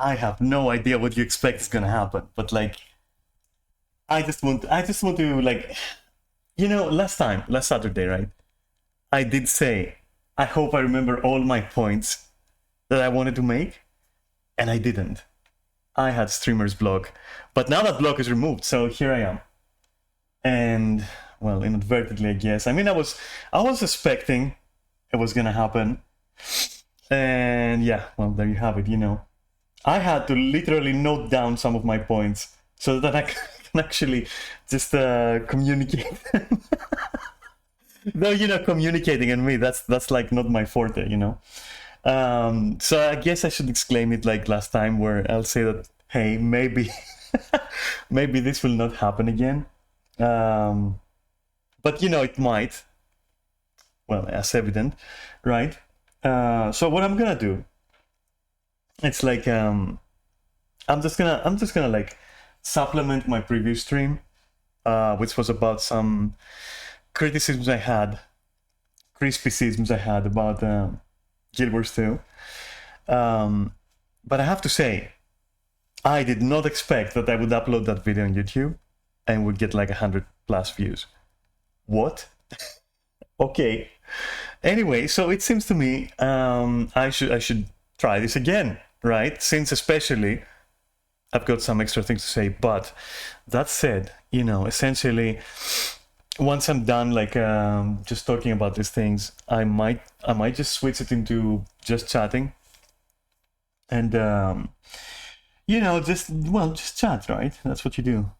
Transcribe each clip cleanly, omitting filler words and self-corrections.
I have no idea what you expect is gonna happen, but like, I just want to like, last Saturday, right? I did say, I hope I remember all my points that I wanted to make, and I didn't. I had streamer's block, but now that block is removed, so here I am. And well, inadvertently, I guess. I mean, I was suspecting it was gonna happen, and yeah, well, there you have it. I had to literally note down some of my points so that I can actually just communicate. Though, communicating and me, that's like not my forte, So I guess I should exclaim it like last time, where I'll say that, hey, maybe maybe this will not happen again. But it might. Well, as evident, right? So what I'm gonna do, it's like I'm just gonna like supplement my previous stream, which was about some criticisms I had, criticisms I had about Guild Wars 2. But I have to say, I did not expect that I would upload that video on YouTube and would get like 100+ views. What? Okay. Anyway, so it seems to me I should try this again, right? Since especially I've got some extra things to say. But that said, essentially, once I'm done, like just talking about these things, I might just switch it into just chatting, and just chat, right? That's what you do.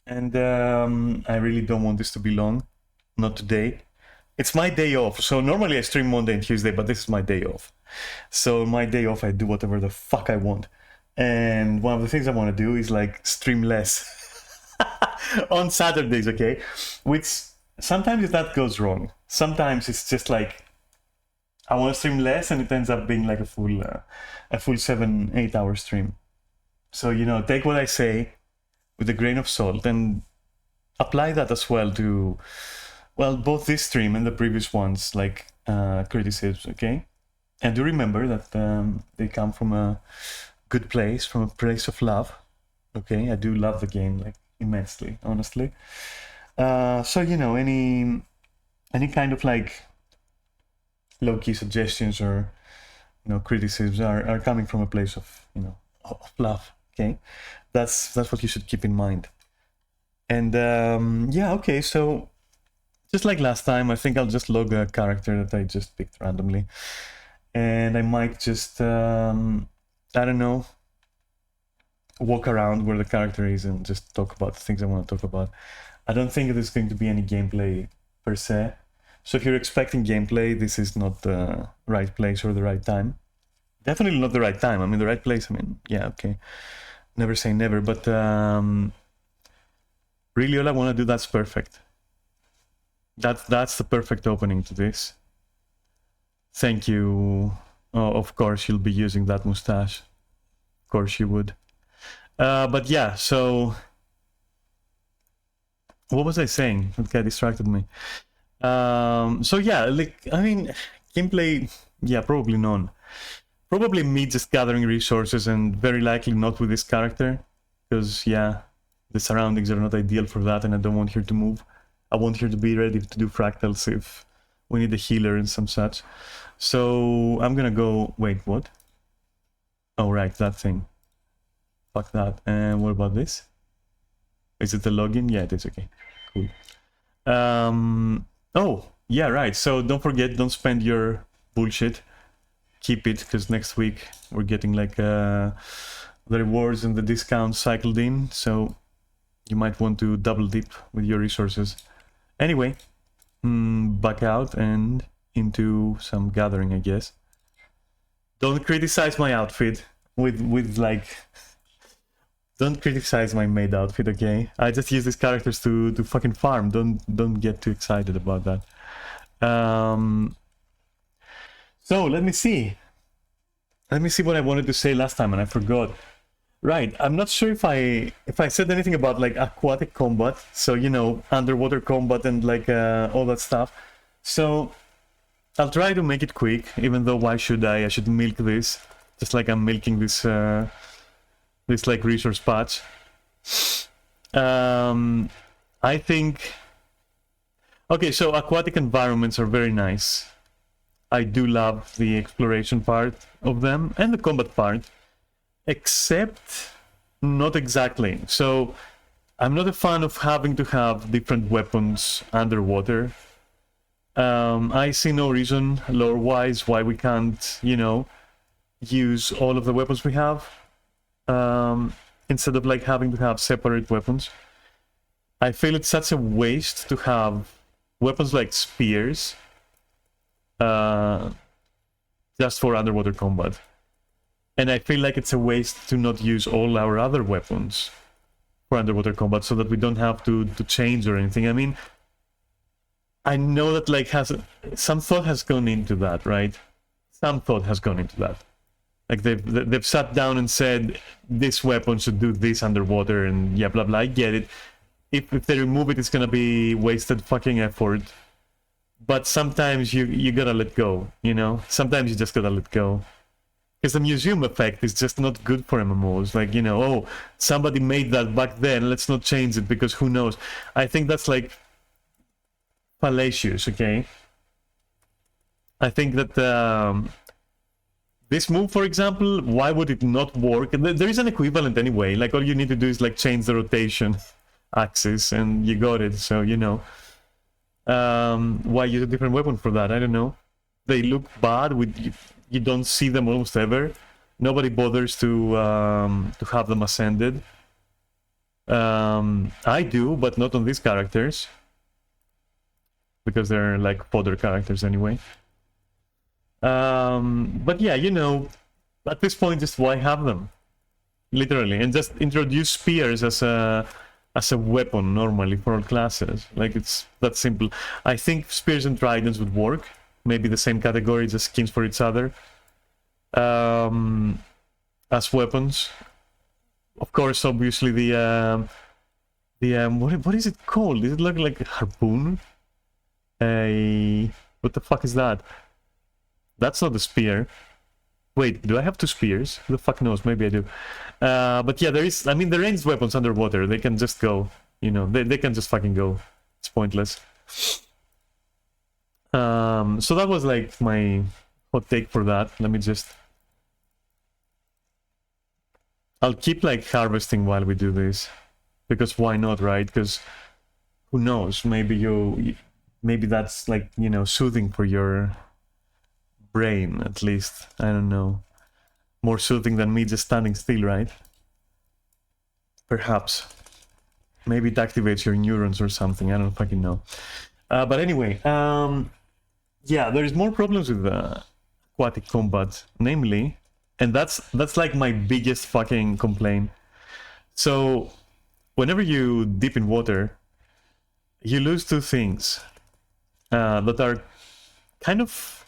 And I really don't want this to be long. Not today. It's my day off. So normally I stream Monday and Tuesday, but this is my day off. So my day off, I do whatever the fuck I want. And one of the things I want to do is like stream less on Saturdays, okay? Which sometimes that goes wrong. Sometimes it's just like I want to stream less, and it ends up being like a full 7-8 hour stream. So take what I say with a grain of salt and apply that as well to, well, both this stream and the previous ones, like criticisms, okay? And do remember that they come from a good place, from a place of love, okay? I do love the game, like, immensely, honestly. So, any kind of, like, low-key suggestions or, criticisms are coming from a place of, of love, okay? That's what you should keep in mind. And, yeah, okay, so just like last time, I think I'll just log a character that I just picked randomly. And I might just, I don't know, walk around where the character is and just talk about the things I want to talk about. I don't think there's going to be any gameplay per se. So if you're expecting gameplay, this is not the right place or the right time. Definitely not the right time. I mean, the right place, yeah, okay. Never say never, but really all I want to do, that's perfect. That's the perfect opening to this. Thank you. Oh, of course you'll be using that mustache. Of course you would. But yeah, so what was I saying? That guy distracted me. So yeah, like, I mean, gameplay, yeah, probably none. Probably me just gathering resources, and very likely not with this character, because yeah, the surroundings are not ideal for that, and I don't want her to move. I want her to be ready to do fractals if we need a healer and some such. So I'm gonna go, wait, what? Oh, right, that thing. Fuck that. And what about this? Is it the login? Yeah, it is, okay. Cool. Oh, yeah, right. So don't forget, don't spend your bullshit. Keep it, because next week we're getting like the rewards and the discounts cycled in. So you might want to double dip with your resources. Anyway, back out and into some gathering, I guess. Don't criticize my outfit with like... Don't criticize my maid outfit, okay? I just use these characters to fucking farm. Don't get too excited about that. So let me see. Let me see what I wanted to say last time and I forgot. Right, I'm not sure if I said anything about like aquatic combat, so you know, underwater combat and like all that stuff. So I'll try to make it quick, even though why should I? I should milk this, just like I'm milking this this like resource patch. I think... Okay, so aquatic environments are very nice. I do love the exploration part of them and the combat part, except not exactly. So I'm not a fan of having to have different weapons underwater. I see no reason, lore-wise, why we can't, you know, use all of the weapons we have, instead of like having to have separate weapons. I feel it's such a waste to have weapons like spears just for underwater combat. And I feel like it's a waste to not use all our other weapons for underwater combat so that we don't have to change or anything. I mean, I know that like some thought has gone into that, right? Some thought has gone into that. Like they've sat down and said this weapon should do this underwater and yeah, blah blah. I get it. If they remove it, it's gonna be wasted fucking effort. But sometimes you gotta let go, you know? Sometimes you just gotta let go. Because the museum effect is just not good for MMOs. Like, you know, oh, somebody made that back then, let's not change it because who knows. I think that's like fallacious, okay? I think that this move, for example, why would it not work? There is an equivalent anyway. Like, all you need to do is like change the rotation axis and you got it. So, you know, why use a different weapon for that? I don't know. They look bad. You don't see them almost ever. Nobody bothers to have them ascended. I do, but not on these characters. Because they're like fodder characters anyway. But yeah, you know, at this point, just why have them? Literally, and just introduce spears as a weapon normally for all classes. Like, it's that simple. I think spears and tridents would work. Maybe the same category, just skins for each other. As weapons. Of course, obviously the what is it called? Does it look like a harpoon? What the fuck is that? That's not a spear. Wait, do I have two spears? Who the fuck knows? Maybe I do. But yeah, there is... I mean, the ranged weapons underwater, they can just go. You know, they can just fucking go. It's pointless. So that was like my hot take for that. Let me just... I'll keep like harvesting while we do this. Because why not, right? Because who knows? Maybe maybe that's like, you know, soothing for your brain, at least. I don't know. More soothing than me just standing still, right? Perhaps. Maybe it activates your neurons or something. I don't fucking know. But anyway, yeah, there's more problems with aquatic combat, namely, and that's like my biggest fucking complaint. So, whenever you dip in water, you lose two things that are kind of,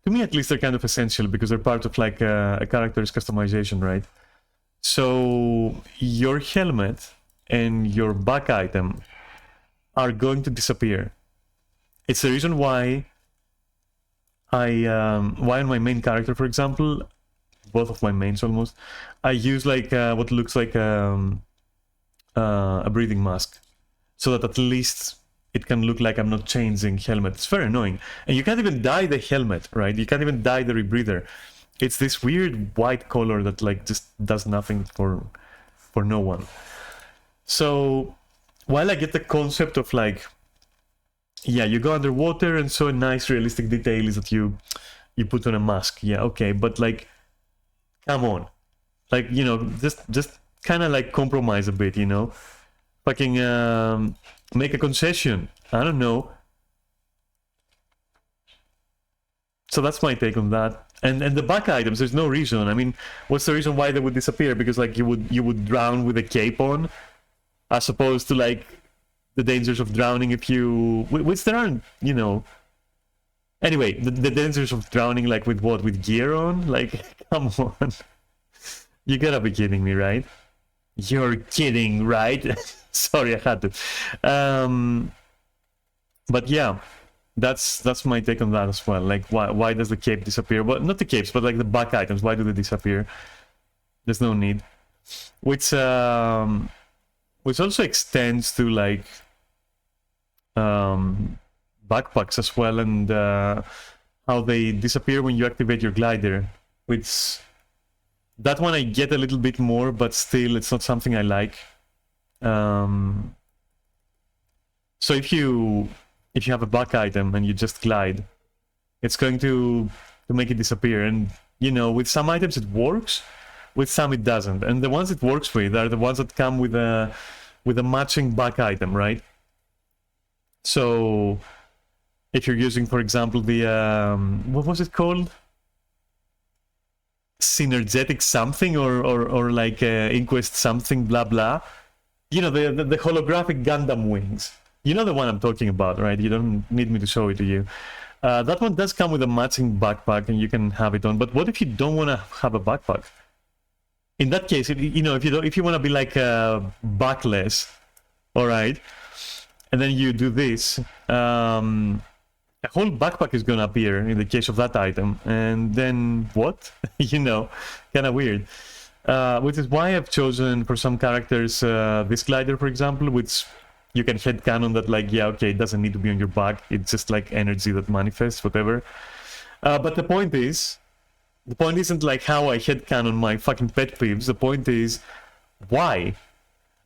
to me at least, they're kind of essential because they're part of like a character's customization, right? So your helmet and your back item are going to disappear. It's the reason why why on my main character, for example, both of my mains almost, I use like what looks like a breathing mask, so that at least it can look like I'm not changing helmet. It's very annoying. And you can't even dye the helmet, right? You can't even dye the rebreather. It's this weird white color that like just does nothing for no one. So while I get the concept of like, yeah, you go underwater and so a nice realistic detail is that you put on a mask. Yeah, okay, but like, come on. Like, you know, just kind of like compromise a bit, you know? Fucking make a concession. I don't know. So that's my take on that. And the back items, there's no reason. I mean, what's the reason why they would disappear? Because like you would drown with a cape on, as opposed to like the dangers of drowning if you, which there aren't, you know. Anyway, the dangers of drowning, like with what? With gear on? Like, come on. You gotta be kidding me, right? You're kidding, right? Sorry, I had to. But yeah, that's my take on that as well. Like, why does the cape disappear? Well, not the capes, but like the back items. Why do they disappear? There's no need. Which also extends to like backpacks as well, and how they disappear when you activate your glider. Which that one I get a little bit more, but still it's not something I like. So if you have a back item and you just glide, it's going to make it disappear. And you know, with some items it works, with some it doesn't. And the ones it works with are the ones that come with a matching back item, right? So if you're using, for example, the what was it called? Synergetic something or like Inquest something, blah blah. You know, the holographic Gundam wings. You know the one I'm talking about, right? You don't need me to show it to you. That one does come with a matching backpack, and you can have it on. But what if you don't want to have a backpack? In that case, you know, if you want to be like backless, all right, and then you do this, a whole backpack is gonna appear in the case of that item, and then what? You know, kind of weird. Which is why I've chosen for some characters this glider, for example, which you can headcanon that, like, yeah, okay, it doesn't need to be on your back. It's just like energy that manifests, whatever. But the point isn't like how I headcanon my fucking pet peeves. The point is, why?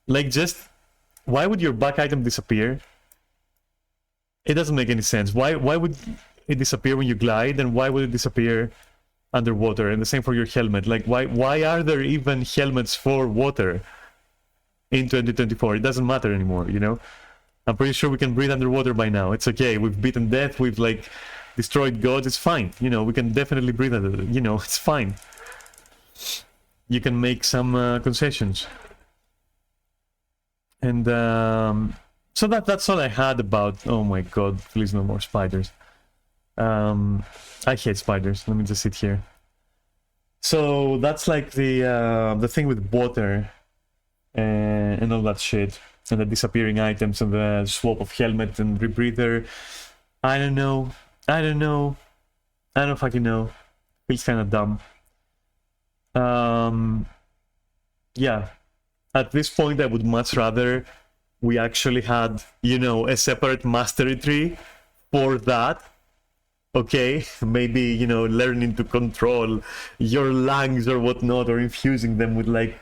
Like, just, why would your back item disappear? It doesn't make any sense. Why would it disappear when you glide, and why would it disappear underwater? And the same for your helmet. Like, why are there even helmets for water in 2024? It doesn't matter anymore, you know? I'm pretty sure we can breathe underwater by now. It's okay. We've beaten death. We've, like, destroyed gods. It's fine. You know, we can definitely breathe under, you know, it's fine. You can make some concessions. And so that's all I had about... Oh my god, please no more spiders. I hate spiders. Let me just sit here. So that's like the thing with water and all that shit, and the disappearing items, and the swap of helmet and rebreather. I don't know. I don't fucking know. Feels kind of dumb. Yeah. At this point, I would much rather we actually had, you know, a separate mastery tree for that. Okay, maybe, you know, learning to control your lungs or whatnot, or infusing them with, like,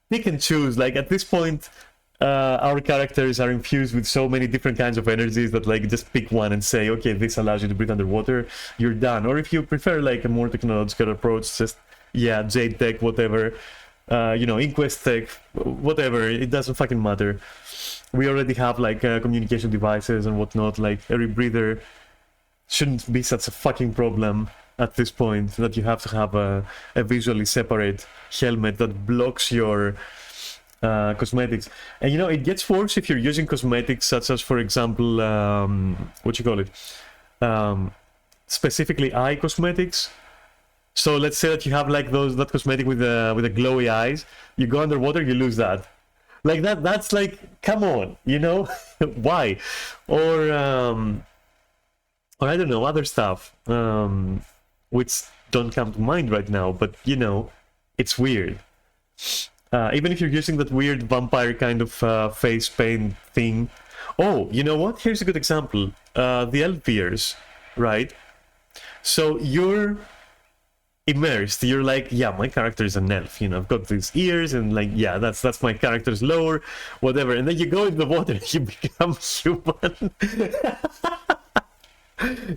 pick and choose. Like, at this point, our characters are infused with so many different kinds of energies that, like, just pick one and say, okay, this allows you to breathe underwater, you're done. Or if you prefer, like, a more technological approach, just, yeah, Jade Tech, whatever, you know, Inquest Tech, whatever, it doesn't fucking matter. We already have, like, communication devices and whatnot, like, a rebreather shouldn't be such a fucking problem at this point, that you have to have a visually separate helmet that blocks your cosmetics. And you know, it gets worse if you're using cosmetics such as, for example, what you call it, specifically eye cosmetics. So let's say that you have like that cosmetic with the glowy eyes. You go underwater, you lose that. Like that's like, come on, you know? Why? Or I don't know, other stuff, which don't come to mind right now, but, you know, it's weird. Even if you're using that weird vampire kind of face paint thing. Oh, you know what? Here's a good example. The elf ears, right? So you're immersed. You're like, yeah, my character is an elf, you know, I've got these ears, and like, yeah, that's my character's lore, whatever. And then you go in the water and you become human.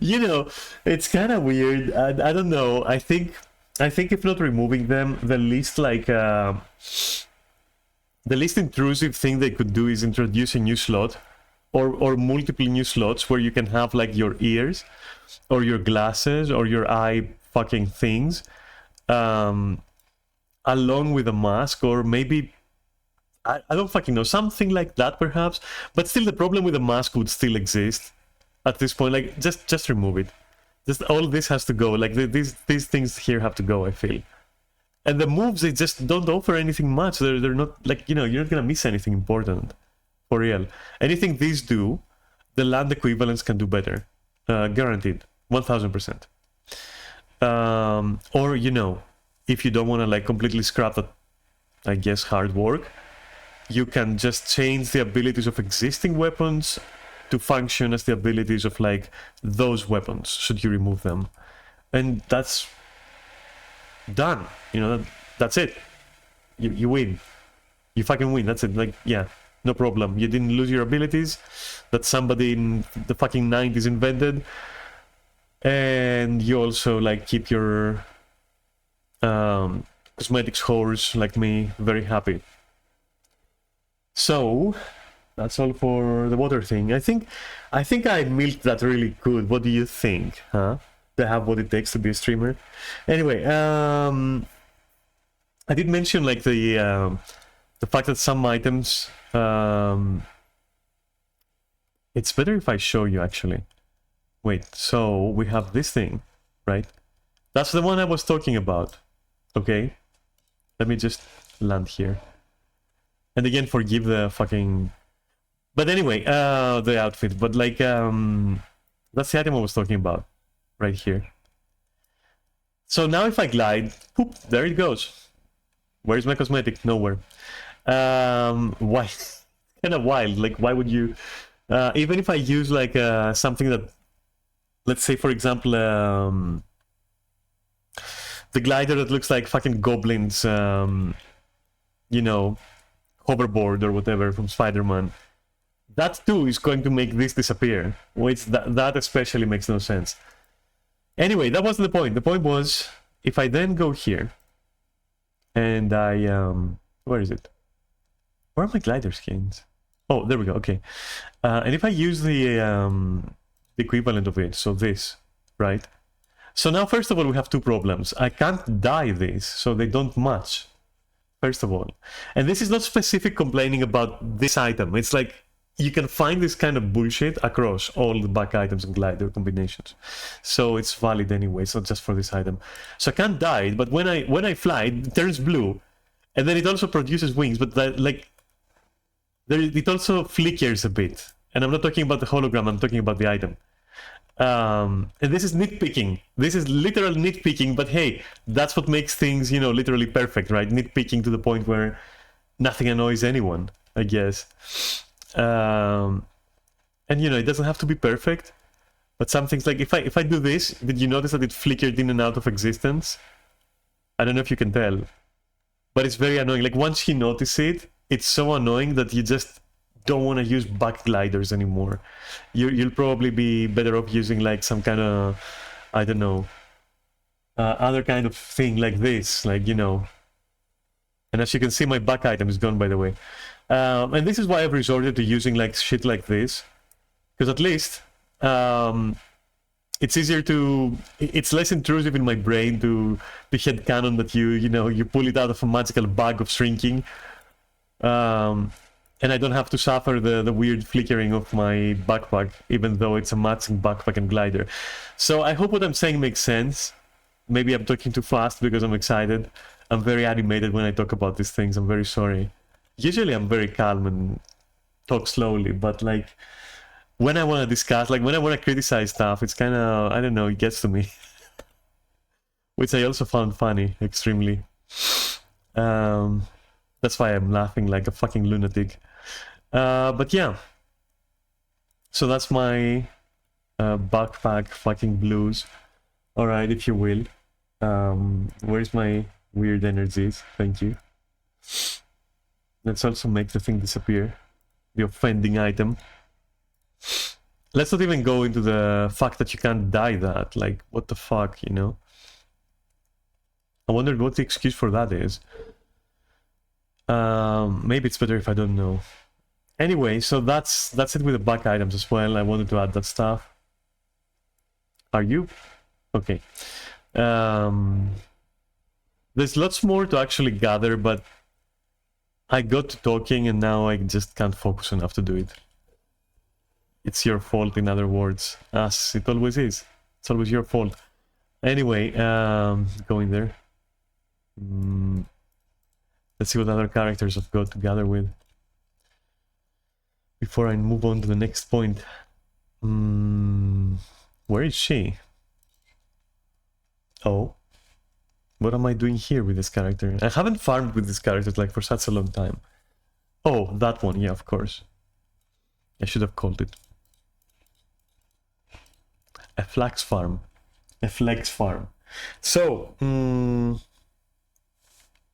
You know, it's kind of weird. I don't know. I think if not removing them, the least intrusive thing they could do is introduce a new slot or multiple new slots where you can have like your ears or your glasses or your eye fucking things along with a mask, or maybe I don't fucking know, something like that perhaps. But still, the problem with the mask would still exist at this point. Like, just remove it. Just all this has to go. Like these things here have to go, I feel. And the moves, they just don't offer anything much. They're not like, you know, you're not gonna miss anything important for real. Anything these do, the land equivalents can do better, guaranteed, 1000%. Or, you know, if you don't want to like completely scrap that, I guess, hard work, you can just change the abilities of existing weapons to function as the abilities of like those weapons, should you remove them. And that's done. You know, that's it. You win. You fucking win. That's it. Like, yeah, no problem. You didn't lose your abilities that somebody in the fucking 90s invented. And you also like keep your cosmetics whores like me very happy. So that's all for the water thing. I think I milked that really good. What do you think, huh? To have what it takes to be a streamer. Anyway, I did mention like the fact that some items, it's better if I show you actually. Wait, so we have this thing, right? That's the one I was talking about. Okay, let me just land here. And again, forgive the fucking... But anyway, the outfit. But like, that's the item I was talking about, right here. So now if I glide, poop, there it goes. Where's my cosmetic? Nowhere. Why? Kind of wild. Like, why would you... even if I use like something that... Let's say, for example, the glider that looks like fucking goblins, you know, hoverboard or whatever from Spider-Man. That too is going to make this disappear. Which that especially makes no sense. Anyway, that wasn't the point. The point was, if I then go here, and I, where is it? Where are my glider skins? Oh, there we go, okay. And if I use the equivalent of it, so this, right? So now, first of all, we have two problems. I can't dye this, so they don't match, first of all. And this is not specific complaining about this item. It's like, you can find this kind of bullshit across all the back items and glider combinations. So it's valid anyway, it's not just for this item. So I can't dye it, but when I fly, it turns blue. And then it also produces wings, but that, like, it also flickers a bit. And I'm not talking about the hologram, I'm talking about the item. And this is nitpicking. This is literal nitpicking, but hey, that's what makes things, you know, literally perfect, right? Nitpicking to the point where nothing annoys anyone, I guess. And you know, it doesn't have to be perfect, but some things, like if I do this, did you notice that it flickered in and out of existence? I don't know if you can tell, but it's very annoying. Like once you notice it, it's so annoying that you just don't want to use back gliders anymore. You'll probably be better off using like some kind of, I don't know, other kind of thing like this, like, you know. And as you can see, my back item is gone, by the way. And this is why I've resorted to using like shit like this, because at least it's easier to, it's less intrusive in my brain to headcanon that you know, you pull it out of a magical bag of shrinking. And I don't have to suffer the weird flickering of my backpack, even though it's a matching backpack and glider. So I hope what I'm saying makes sense. Maybe I'm talking too fast because I'm excited. I'm very animated when I talk about these things. I'm very sorry. Usually I'm very calm and talk slowly, but like when I want to discuss, like when I want to criticize stuff, it's kind of, I don't know, it gets to me. Which I also found funny, extremely. That's why I'm laughing like a fucking lunatic. But yeah. So that's my backpack fucking blues. Alright, if you will. Where's my weird energies? Thank you. Let's also make the thing disappear. The offending item. Let's not even go into the fact that you can't dye that. Like, what the fuck, you know? I wonder what the excuse for that is. Maybe it's better if I don't know. Anyway, so that's it with the back items as well. I wanted to add that stuff. Are you? Okay. There's lots more to actually gather, but I got to talking and now I just can't focus enough to do it. It's your fault, in other words, as it always is. It's always your fault. Anyway, going there. Let's see what other characters I've got to gather with before I move on to the next point. Where is she? Oh. What am I doing here with this character? I haven't farmed with this character like for such a long time. Oh, that one, yeah, of course. I should have called it a flax farm. A flex farm. So, now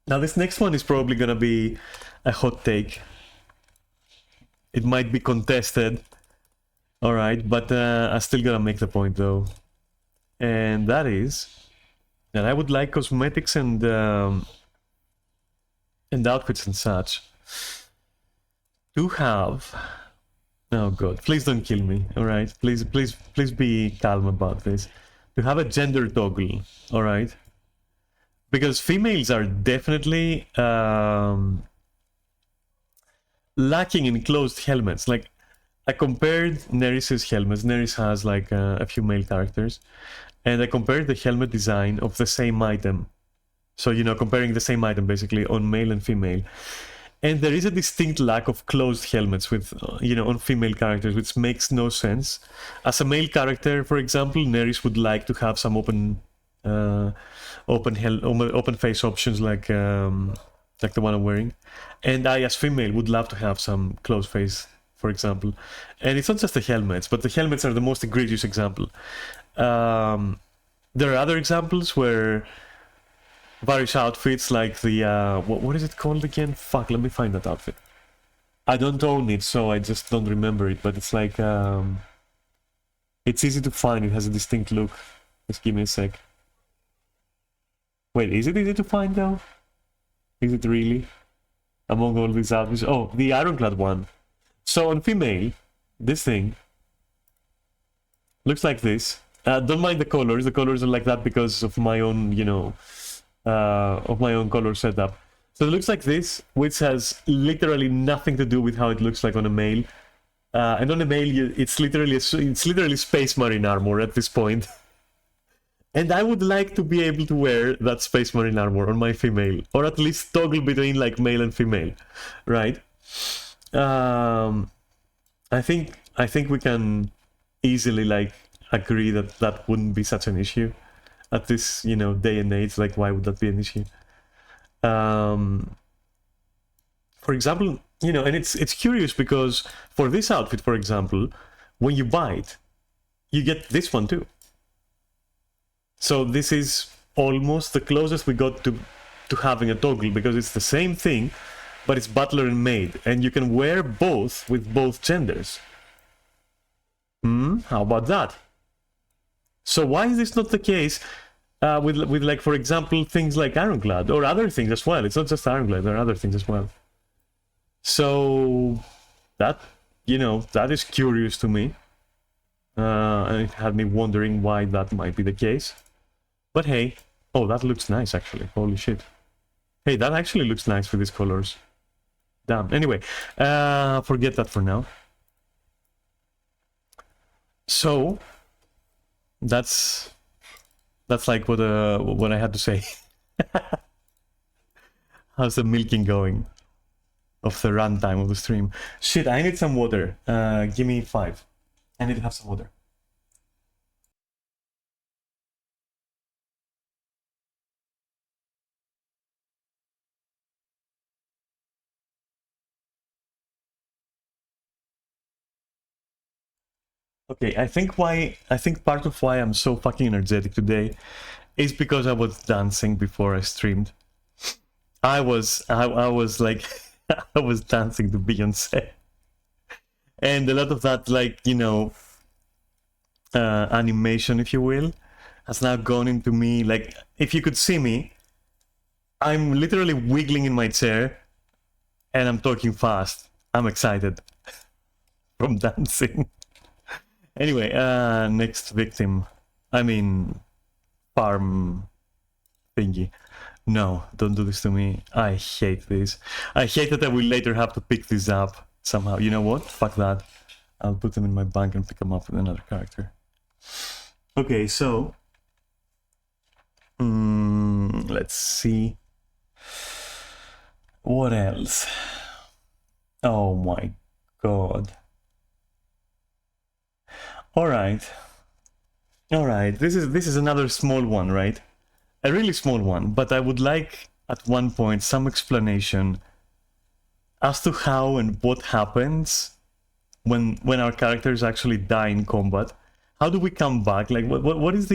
this next one is probably gonna be a hot take. It might be contested. Alright, but I still gotta make the point though. And that is that I would like cosmetics and outfits and such to have. Oh god, please don't kill me, alright? Please be calm about this. To have a gender toggle, alright? Because females are definitely lacking in closed helmets. Like, I compared Neris's helmets. Neris has like a few male characters. And I compared the helmet design of the same item. So, you know, comparing the same item basically on male and female. And there is a distinct lack of closed helmets with, you know, on female characters, which makes no sense. As a male character, for example, Neris would like to have some open face options like the one I'm wearing. And I, as female, would love to have some closed face, for example. And it's not just the helmets, but the helmets are the most egregious example. There are other examples where various outfits like the what is it called again? Fuck, let me find that outfit. I don't own it, so I just don't remember it, but it's like it's easy to find. It has a distinct look. Just give me a sec. Wait, is it easy to find though? Is it really? Among all these outfits? Oh, the ironclad one. So on female, this thing looks like this. Don't mind the colors. The colors are like that because of my own, you know, of my own color setup. So it looks like this, which has literally nothing to do with how it looks like on a male. And on a male, it's literally Space Marine armor at this point. And I would like to be able to wear that Space Marine armor on my female, or at least toggle between like male and female, right? I think we can easily like agree that that wouldn't be such an issue at this, you know, day and age. Like, why would that be an issue? For example, you know, and it's curious because for this outfit, for example, when you buy it, you get this one too. So this is almost the closest we got to having a toggle, because it's the same thing, but it's butler and maid, and you can wear both with both genders. How about that? So why is this not the case with like, for example, things like Ironclad or other things as well? It's not just Ironclad, there are other things as well. So that, you know, that is curious to me. And it had me wondering why that might be the case. But hey, oh, that looks nice actually. Holy shit. Hey, that actually looks nice with these colors. Damn. Anyway, forget that for now. So that's like what I had to say. How's the milking going of the runtime of the stream? Shit, I need some water. Give me 5. I need to have some water. Okay, I think part of why I'm so fucking energetic today is because I was dancing before I streamed. I was like I was dancing to Beyonce. And a lot of that, like, you know, animation, if you will, has now gone into me. Like, if you could see me, I'm literally wiggling in my chair and I'm talking fast. I'm excited from dancing. Anyway, next victim. I mean, farm thingy. No, don't do this to me. I hate this. I hate that I will later have to pick this up somehow. You know what? Fuck that. I'll put them in my bank and pick them up with another character. Okay, so... let's see. What else? Oh my god. Alright. Alright, this is another small one, right? A really small one, but I would like at one point some explanation as to how and what happens when our characters actually die in combat. How do we come back? Like what is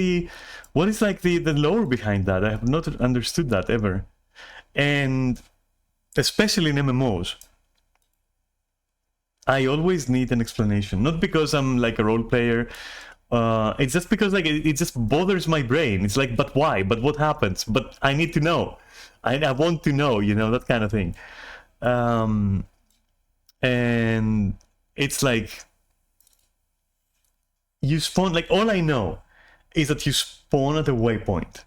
like the lore behind that? I have not understood that ever. And especially in MMOs, I always need an explanation. Not because I'm like a role player. It's just because like it just bothers my brain. It's like, but why? But what happens? But I need to know. I want to know, you know, that kind of thing. And it's like you spawn, like all I know is that you spawn at a waypoint.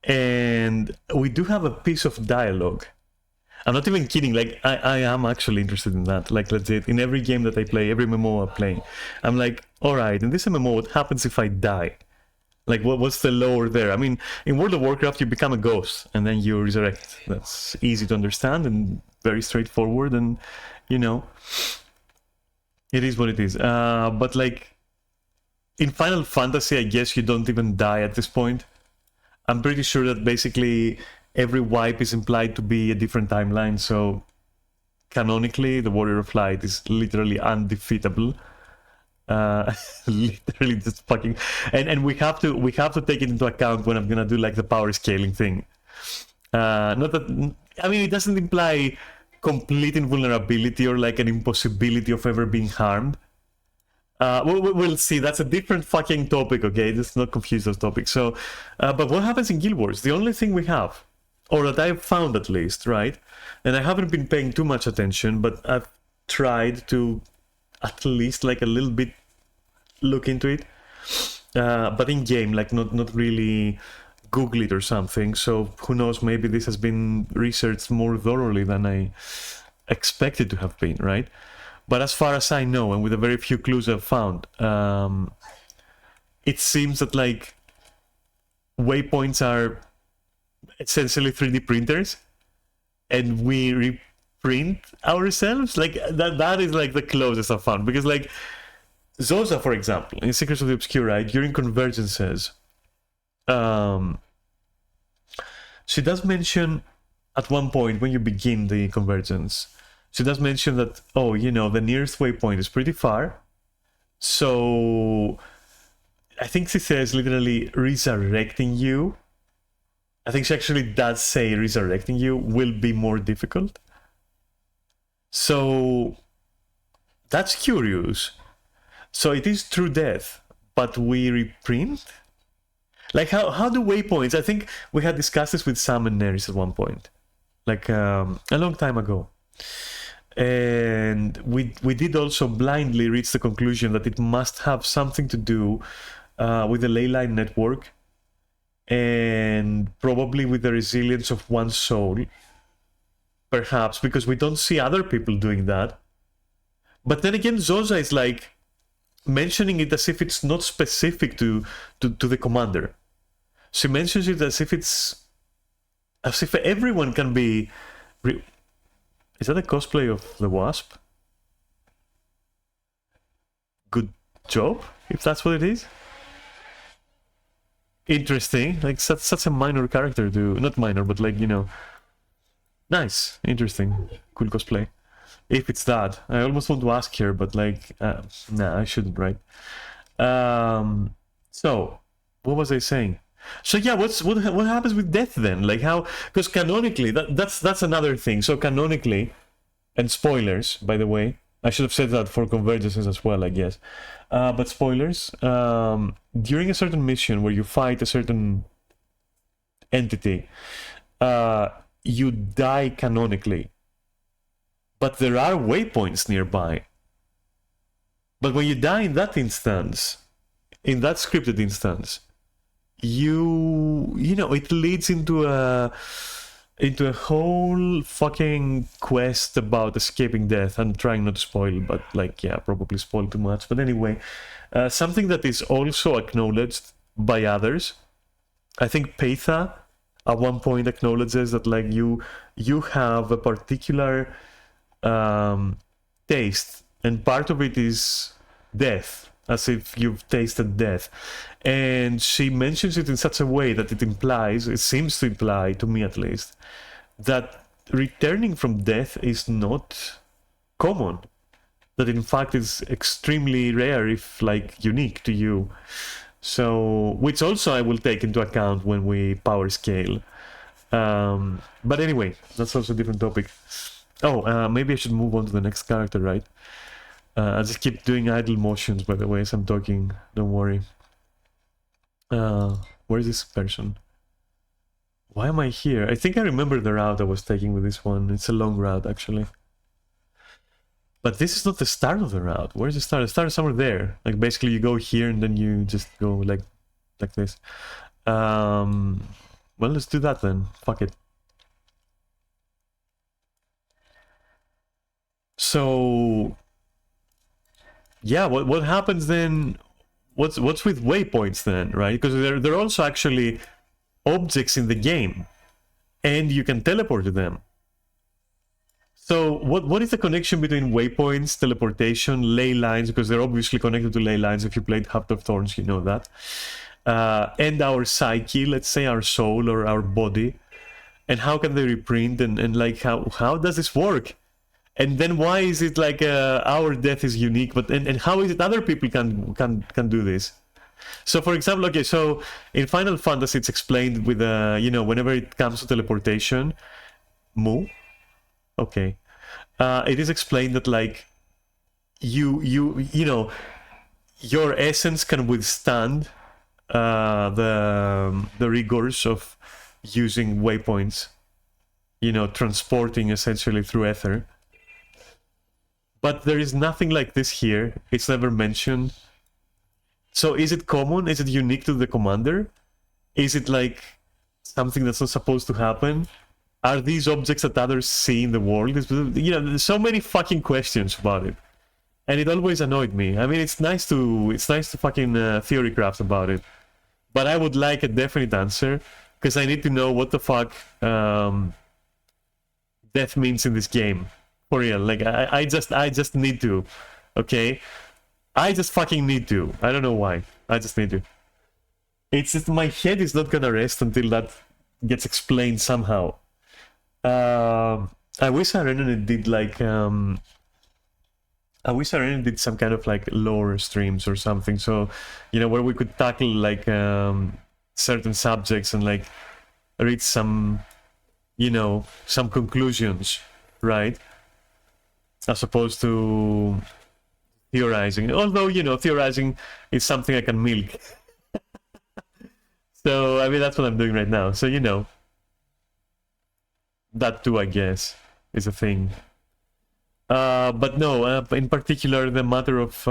And we do have a piece of dialogue. I'm not even kidding, like I am actually interested in that. Like legit, in every game that I play, every MMO I play, I'm like, alright, in this MMO, what happens if I die? Like what's the lore there? I mean, in World of Warcraft you become a ghost and then you resurrect. That's easy to understand and very straightforward, and you know, it is what it is. But like in Final Fantasy, I guess you don't even die at this point. I'm pretty sure that basically every wipe is implied to be a different timeline, so canonically the Warrior of Light is literally undefeatable. Literally just fucking, and we have to take it into account when I'm gonna do like the power scaling thing. Not that, I mean, it doesn't imply complete invulnerability or like an impossibility of ever being harmed. We'll see. That's a different fucking topic, okay? Let's not confuse those topics. So, but what happens in Guild Wars? The only thing we have, or that I've found at least, right? And I haven't been paying too much attention, but I've tried to at least like a little bit look into it. But in game, like not really Google it or something. So who knows? Maybe this has been researched more thoroughly than I expected to have been, right? But as far as I know, and with the very few clues I've found, it seems that like waypoints are essentially 3D printers, and we reprint ourselves. Like that is like the closest I've found. Because like Zosa, for example, in Secrets of the Obscure, right, during convergences, she does mention at one point when you begin the convergence, she does mention that, oh, you know, the nearest waypoint is pretty far. So I think she says literally resurrecting you. I think she actually does say resurrecting you will be more difficult. So that's curious. So it is true death, but we reprint? Like how do waypoints? I think we had discussed this with Sam and Neris at one point. Like a long time ago. And we did also blindly reach the conclusion that it must have something to do with the ley line network, and probably with the resilience of one's soul, perhaps, because we don't see other people doing that. But then again, Zosa is like mentioning it as if it's not specific to the commander. She mentions it as if everyone can be... Is that a cosplay of the Wasp? Good job, if that's what it is. Interesting. Like such a minor character to... Not minor, but like, you know... Nice. Interesting. Cool cosplay. If it's that. I almost want to ask her, but like... nah, I shouldn't, right? So, what was I saying? So yeah, what happens with death then? Like how? Because canonically, that's another thing. So canonically, and spoilers, by the way, I should have said that for convergences as well, I guess. But spoilers, during a certain mission where you fight a certain entity, you die canonically but there are waypoints nearby. But when you die in that instance, in that scripted instance, you know, it leads into a whole fucking quest about escaping death. I'm trying not to spoil, but like, yeah, probably spoil too much. But anyway, something that is also acknowledged by others. I think Peitha at one point acknowledges that like you have a particular taste, and part of it is death, as if you've tasted death. And she mentions it in such a way that it seems to imply, to me at least, that returning from death is not common. That in fact is extremely rare, if like unique to you. So, which also I will take into account when we power scale. But anyway, that's also a different topic. Oh, maybe I should move on to the next character, right? I just keep doing idle motions, by the way, as I'm talking. Don't worry. Where is this person? Why am I here? I think I remember the route I was taking with this one. It's a long route, actually. But this is not the start of the route. Where's the start? The start is somewhere there. Like, basically, you go here and then you just go like this. Well, let's do that then. Fuck it. So, yeah, what happens then? What's with waypoints then, right? Because they're also actually objects in the game, and you can teleport to them. So what is the connection between waypoints, teleportation, ley lines? Because they're obviously connected to ley lines. If you played Heart of Thorns, you know that. And our psyche, let's say our soul or our body, and how can they reprint, and like how does this work? And then why is it like our death is unique, but and how is it other people can do this? So for example, okay, so in Final Fantasy it's explained with you know, whenever it comes to teleportation, Mu. Okay, it is explained that like you know, your essence can withstand the rigors of using waypoints, you know, transporting essentially through ether. But there is nothing like this here. It's never mentioned. So is it common? Is it unique to the commander? Is it like something that's not supposed to happen? Are these objects that others see in the world? You know, there's so many fucking questions about it, and it always annoyed me. I mean, it's nice to fucking theory craft about it, but I would like a definite answer, because I need to know what the fuck death means in this game. For real, like I just need to, okay? I just fucking need to. I don't know why. I just need to. It's just my head is not gonna rest until that gets explained somehow. I wish Arena did like I wish Arena did some kind of like lore streams or something, so you know, where we could tackle like certain subjects and like reach some, you know, some conclusions, right? As opposed to theorizing. Although, you know, theorizing is something I can milk. So, I mean, that's what I'm doing right now. So, you know, that too, I guess, is a thing. But no, in particular, the matter of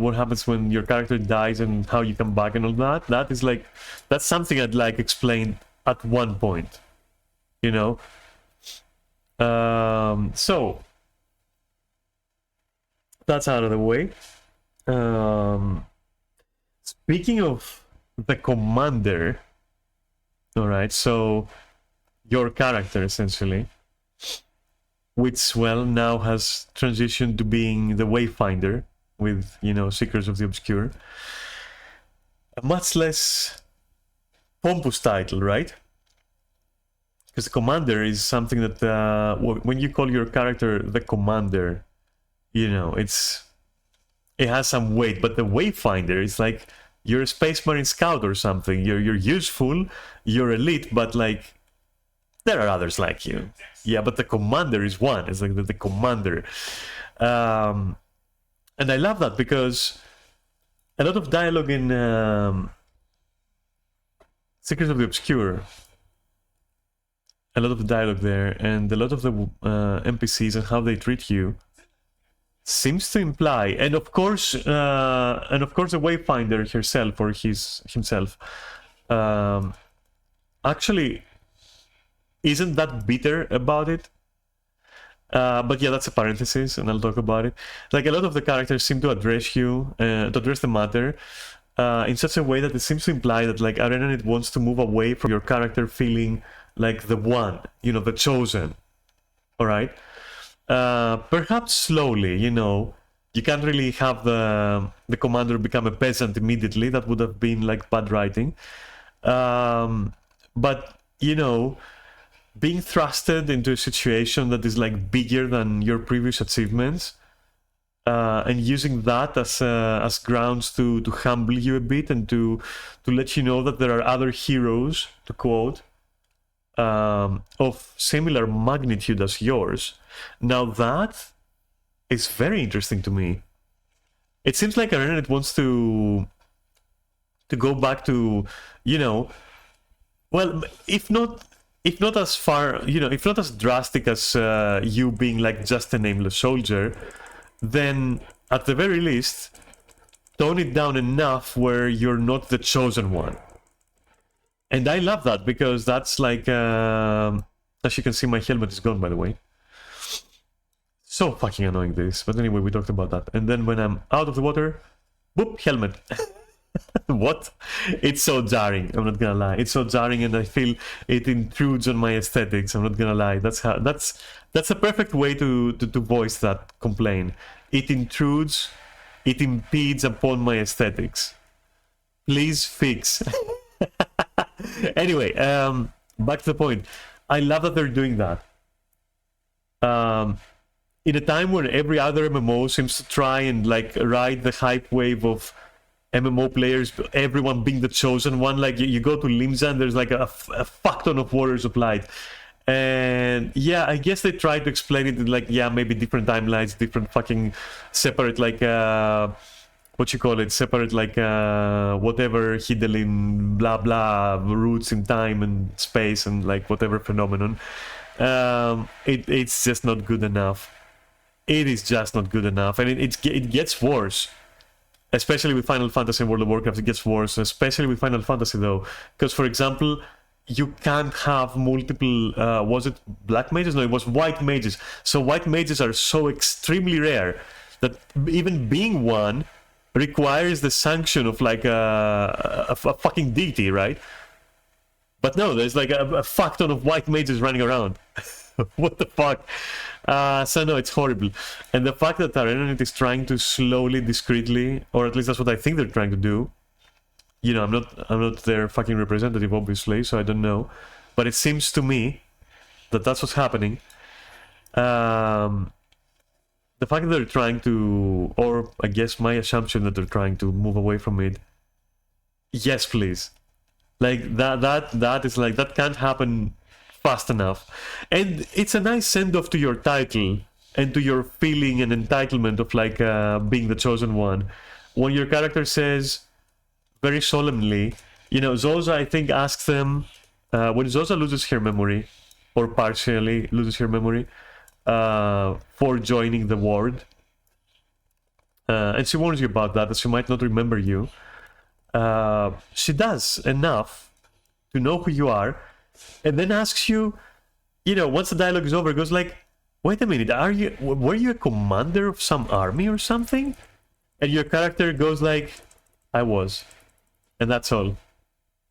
what happens when your character dies and how you come back and all that, that is like, that's something I'd like explained at one point, you know? So, that's out of the way. Speaking of the commander, all right, so your character essentially, which, well, now has transitioned to being the Wayfinder with, you know, Seekers of the Obscure. A much less pompous title, right? Because the commander is something that when you call your character the commander, you know, it has some weight. But the Wayfinder is like you're a Space Marine Scout or something. You're useful, you're elite, but like there are others like you. Yeah, but the commander is one. It's like the commander. And I love that, because a lot of dialogue in Secrets of the Obscure a lot of the dialogue there, and a lot of the NPCs and how they treat you seems to imply, and of course, the Wayfinder herself or himself, actually isn't that bitter about it. But yeah, that's a parenthesis, and I'll talk about it. Like, a lot of the characters seem to address you, to address the matter, in such a way that it seems to imply that, like, Arenanit wants to move away from your character feeling like the one, the chosen. Alright? Perhaps slowly, you can't really have the commander become a peasant immediately. That would have been, like, bad writing. But, being thrusted into a situation that is, like, bigger than your previous achievements, and using that as grounds to humble you a bit and to let you know that there are other heroes, to quote, of similar magnitude as yours. Now that is very interesting to me. It seems like Arenanit wants to go back to, well, if not as far, if not as drastic as you being, like, just a nameless soldier, then at the very least tone it down enough where you're not the chosen one. And I love that, because that's like, as you can see, my helmet is gone, by the way. So fucking annoying, this. But anyway, we talked about that. And then when I'm out of the water, boop, helmet. What? It's so jarring, I'm not gonna lie. It's so jarring, and I feel it intrudes on my aesthetics, I'm not gonna lie. That's a perfect way to voice that complaint. It intrudes, it impedes upon my aesthetics. Please fix. Anyway, back to the point. I love that they're doing that. In a time where every other MMO seems to try and, like, ride the hype wave of MMO players, everyone being the chosen one. Like, you go to Limsa and there's, like, a fuck ton of Warriors of Light. And yeah, I guess they try to explain it in, like, yeah, maybe different timelines, different fucking separate, like, separate, like, whatever Hidden blah blah roots in time and space and, like, whatever phenomenon. It's just not good enough. It is just not good enough, and it gets worse. Especially with Final Fantasy and World of Warcraft, it gets worse. Especially with Final Fantasy, though. Because, for example, you can't have multiple... was it black mages? No, it was white mages. So white mages are so extremely rare that even being one requires the sanction of, like, a fucking deity, right? But no, there's, like, a fuck ton of white mages running around. What the fuck? So no, it's horrible. And the fact that Arenanit is trying to slowly, discreetly, or at least that's what I think they're trying to do. I'm not their fucking representative, obviously, so I don't know. But it seems to me that that's what's happening. The fact that they're trying to, or I guess my assumption that they're trying to move away from it. Yes, please. Like, that is, like, that can't happen fast enough. And it's a nice send-off to your title and to your feeling and entitlement of, like, being the chosen one. When your character says very solemnly, Zosa, I think, asks them, when Zosa loses her memory, or partially loses her memory, for joining the ward, and she warns you about that she might not remember you. She does enough to know who you are, and then asks you, once the dialogue is over, goes like, wait a minute, were you a commander of some army or something? And your character goes like, I was. And that's all.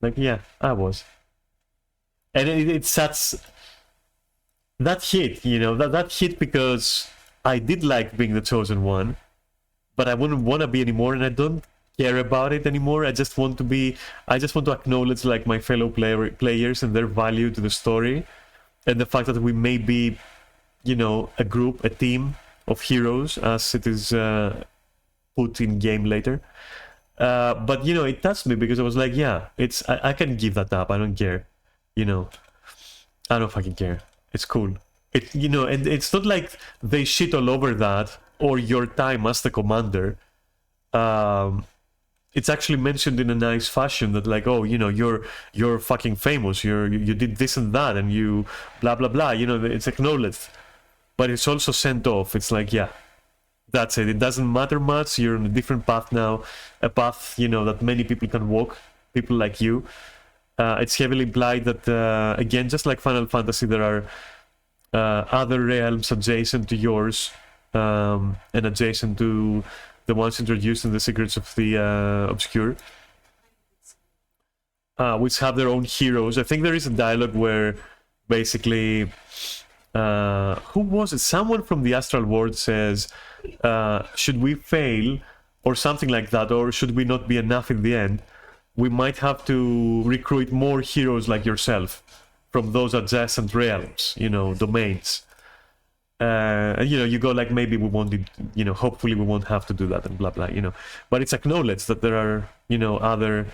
Like, yeah, I was. And it's such... That hit, that hit, because I did like being the chosen one, but I wouldn't want to be anymore, and I don't care about it anymore. I just want to acknowledge, like, my fellow players and their value to the story, and the fact that we may be, a group, a team of heroes, as it is put in game later. But it touched me, because I was like, yeah, I can give that up. I don't care. I don't fucking care. It's cool. And it's not like they shit all over that or your time as the commander. it's actually mentioned in a nice fashion that like, oh, you know, you're fucking famous, you did this and that, and you blah blah blah, you know, it's acknowledged. But it's also sent off. It's like, yeah, that's it. It doesn't matter much. You're on a different path now, a path, you know, that many people can walk, people like you. It's heavily implied that, again, just like Final Fantasy, there are other realms adjacent to yours, and adjacent to the ones introduced in the Secrets of the Obscure, which have their own heroes. I think there is a dialogue where basically, who was it? Someone from the Astral World says, should we fail, or something like that, or should we not be enough in the end, we might have to recruit more heroes like yourself from those adjacent realms, you know, domains. And, you know, you go like, maybe we won't, you know, hopefully we won't have to do that and blah, blah, you know. But it's acknowledged that there are, you know, other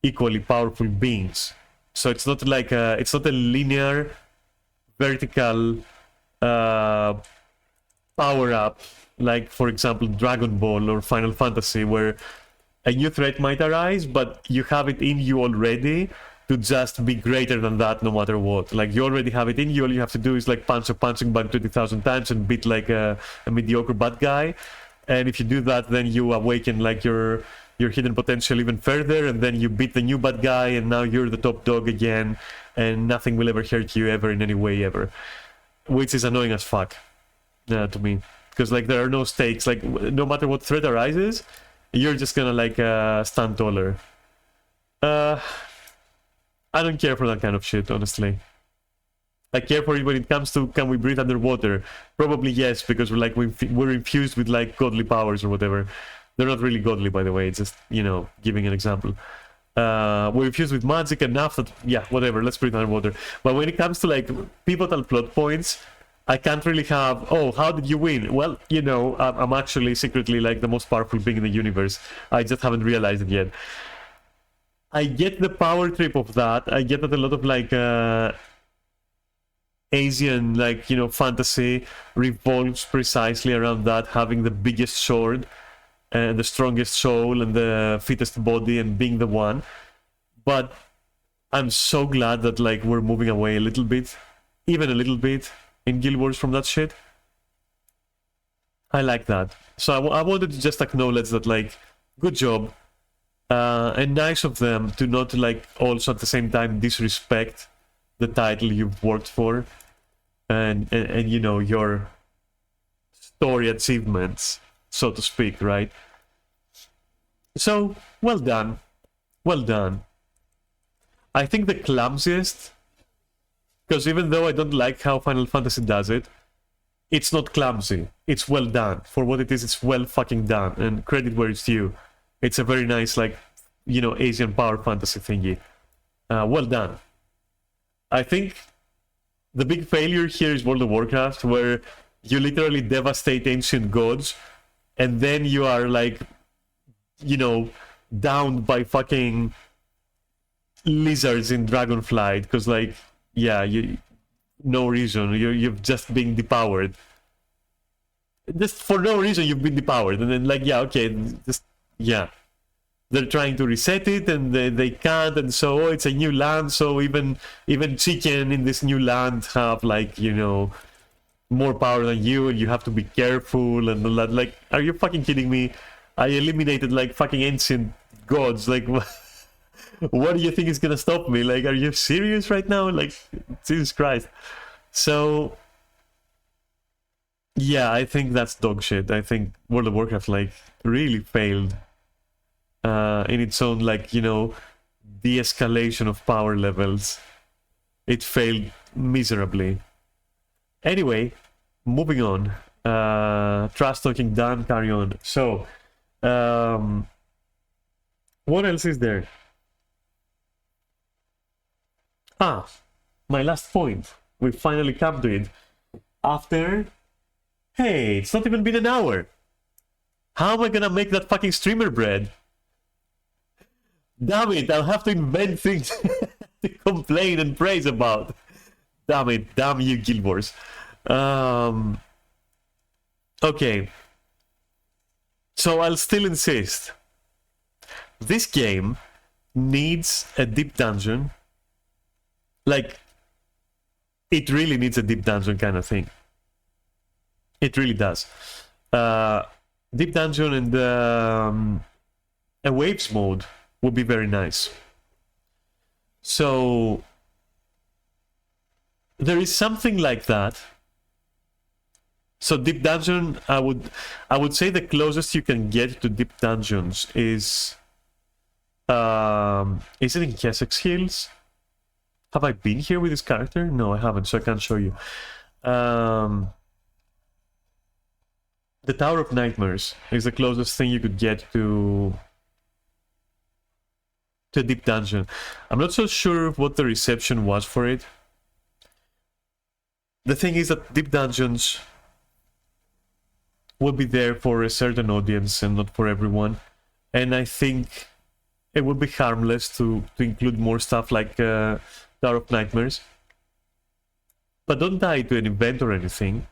equally powerful beings. So it's not like, it's not a linear, vertical power-up, like, for example, Dragon Ball or Final Fantasy, where a new threat might arise, but you have it in you already to just be greater than that no matter what. Like, you already have it in you, all you have to do is like punch a punching bag 20,000 times and beat like a mediocre bad guy. And if you do that, then you awaken like your hidden potential even further, and then you beat the new bad guy, and now you're the top dog again, and nothing will ever hurt you ever in any way ever. Which is annoying as fuck to me. Because like there are no stakes, like no matter what threat arises, you're just gonna like stand taller. I don't care for that kind of shit, honestly. I care for it when it comes to, can we breathe underwater? Probably yes, because we're infused with like godly powers or whatever. They're not really godly, by the way, it's just, you know, giving an example. We're infused with magic enough that, yeah, whatever, let's breathe underwater. But when it comes to like pivotal plot points, I can't really have, oh, how did you win? Well, you know, I'm actually secretly like the most powerful being in the universe. I just haven't realized it yet. I get the power trip of that. I get that a lot of like Asian, like, you know, fantasy revolves precisely around that, having the biggest sword and the strongest soul and the fittest body and being the one. But I'm so glad that like we're moving away a little bit, even a little bit, in Guild Wars from that shit. I like that. So I wanted to just acknowledge that, like, good job. And nice of them to not like also at the same time disrespect the title you've worked for and you know, your story achievements, so to speak, right? So well done, well done. I think the clumsiest, because even though I don't like how Final Fantasy does it, it's not clumsy, it's well done. For what it is, it's well fucking done, and credit where it's due. It's a very nice, like, you know, Asian power fantasy thingy. Well done. I think the big failure here is World of Warcraft, where you literally devastate ancient gods, and then you are, like, you know, downed by fucking lizards in Dragonflight, because, like, yeah, no reason. You've just been depowered. Just for no reason, you've been depowered, and then, like, yeah, okay, just... yeah, they're trying to reset it and they can't, and so, oh, it's a new land, so even chicken in this new land have, like, you know, more power than you, and you have to be careful and all that. Like, are you fucking kidding me? I eliminated like fucking ancient gods. Like, what do you think is gonna stop me? Like, are you serious right now? Like, Jesus Christ. So yeah, I think that's dog shit. I think World of Warcraft like really failed in its own, like, you know, de-escalation of power levels. It failed miserably. Anyway, moving on. Trash talking done, carry on. So, what else is there? Ah, my last point. We finally come to it. After... Hey, it's not even been an hour. How am I gonna make that fucking streamer bread? Damn it, I'll have to invent things to complain and praise about. Damn it, damn you, Guild Wars. Okay. So I'll still insist. this game needs a deep dungeon. Like, it really needs a deep dungeon kind of thing. It really does. Deep dungeon and a waves mode would be very nice. So there is something like that. So deep dungeon, I would say the closest you can get to deep dungeons is it in Kessex Hills? Have I been here with this character? No, I haven't, so I can't show you. The Tower of Nightmares is the closest thing you could get to a deep dungeon. I'm not so sure what the reception was for it. The thing is that deep dungeons will be there for a certain audience and not for everyone. And I think it would be harmless to include more stuff like Tower of Nightmares. But don't tie it to an event or anything.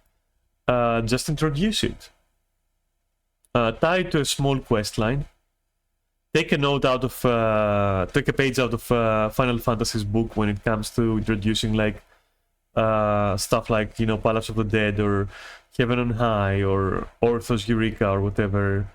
Just introduce it. Tie it to a small quest line. Take a note out of, take a page out of Final Fantasy's book when it comes to introducing like stuff like, you know, Palace of the Dead or Heaven on High or Orthos Eureka or whatever.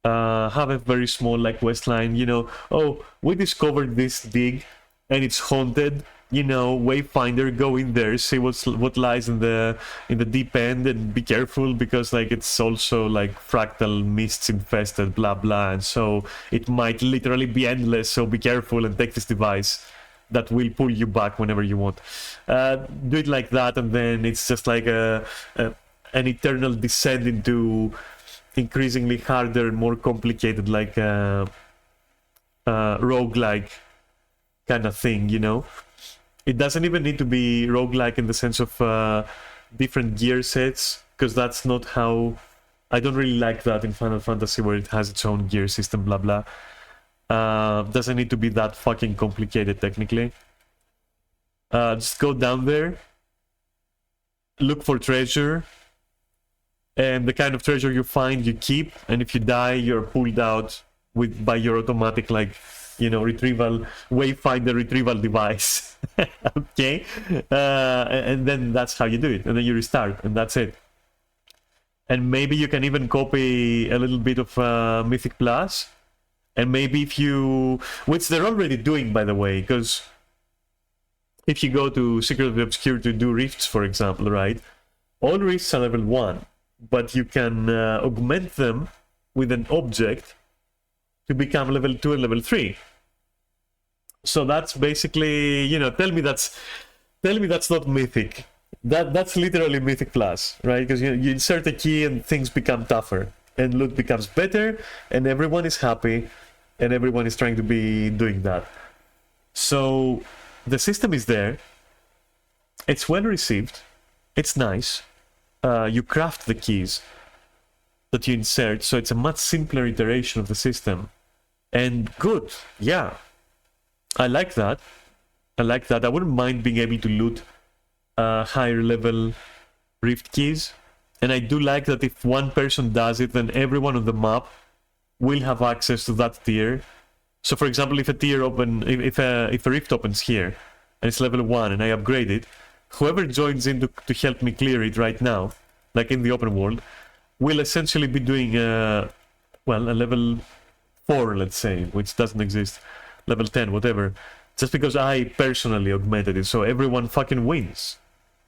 Have a very small like quest line, you know, oh, we discovered this dig and it's haunted, you know, Wayfinder, go in there, see what lies in the deep end, and be careful because like it's also like fractal mists infested, blah blah, and so it might literally be endless, so be careful and take this device that will pull you back whenever you want. Do it like that, and then it's just like an eternal descent into increasingly harder and more complicated, like roguelike kind of thing, you know? It doesn't even need to be roguelike in the sense of different gear sets, because that's not how... I don't really like that in Final Fantasy, where it has its own gear system, blah blah. Doesn't need to be that fucking complicated, technically. Just go down there, look for treasure, and the kind of treasure you find, you keep, and if you die, you're pulled out by your automatic, like, you know, Wayfinder retrieval device. Okay? And then that's how you do it, and then you restart, and that's it. And maybe you can even copy a little bit of Mythic Plus, and maybe if you... which they're already doing, by the way, because if you go to Secret of the Obscure to do rifts, for example, right? All rifts are level 1, but you can augment them with an object to become level 2 and level 3. So that's basically, you know, tell me that's not mythic. That's literally Mythic Plus, right? Because you insert a key and things become tougher, and loot becomes better, and everyone is happy, and everyone is trying to be doing that. So the system is there. It's well received. It's nice. You craft the keys that you insert, so it's a much simpler iteration of the system. And good, yeah. I like that. I like that. I wouldn't mind being able to loot higher level rift keys. And I do like that if one person does it, then everyone on the map will have access to that tier. So for example, if a tier if a rift opens here and it's level 1 and I upgrade it, whoever joins in to help me clear it right now, like in the open world, will essentially be doing well, a level 4, let's say, which doesn't exist, level 10, whatever, just because I personally augmented it, so everyone fucking wins.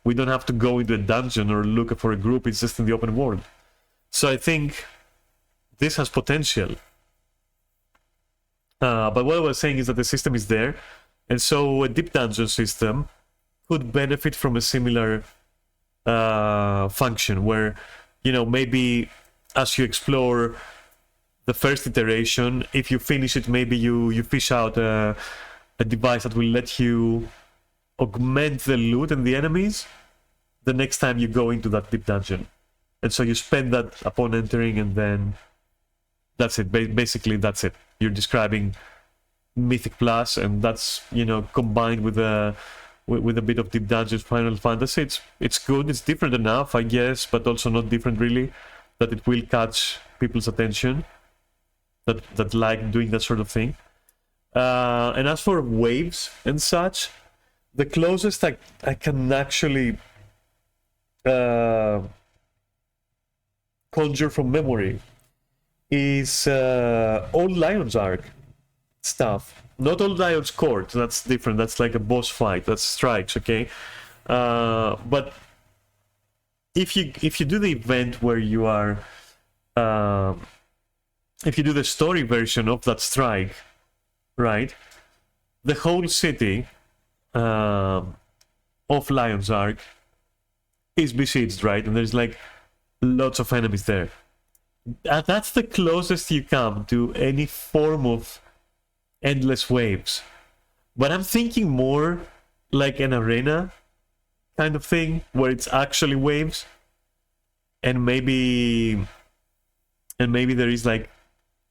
We don't have to go into a dungeon or look for a group, it's just in the open world. So I think this has potential. But what I was saying is that the system is there, and so a deep dungeon system could benefit from a similar function where, you know, maybe as you explore the first iteration, if you finish it, maybe you fish out a device that will let you augment the loot and the enemies the next time you go into that deep dungeon. And so you spend that upon entering, and then that's it. Basically, that's it. You're describing Mythic Plus, and that's, you know, combined with a bit of deep dungeons Final Fantasy. It's good. It's different enough, I guess, but also not different really, that it will catch people's attention. that like doing that sort of thing. And as for waves and such, the closest I can actually conjure from memory is Old Lion's Arc stuff. Not Old Lion's Court, that's different. That's like a boss fight. That's strikes, okay? But if you do the event where you are, if you do the story version of that strike, right? The whole city of Lion's Arc is besieged, right? And there's like lots of enemies there. That's the closest you come to any form of endless waves. But I'm thinking more like an arena kind of thing where it's actually waves, and maybe there is like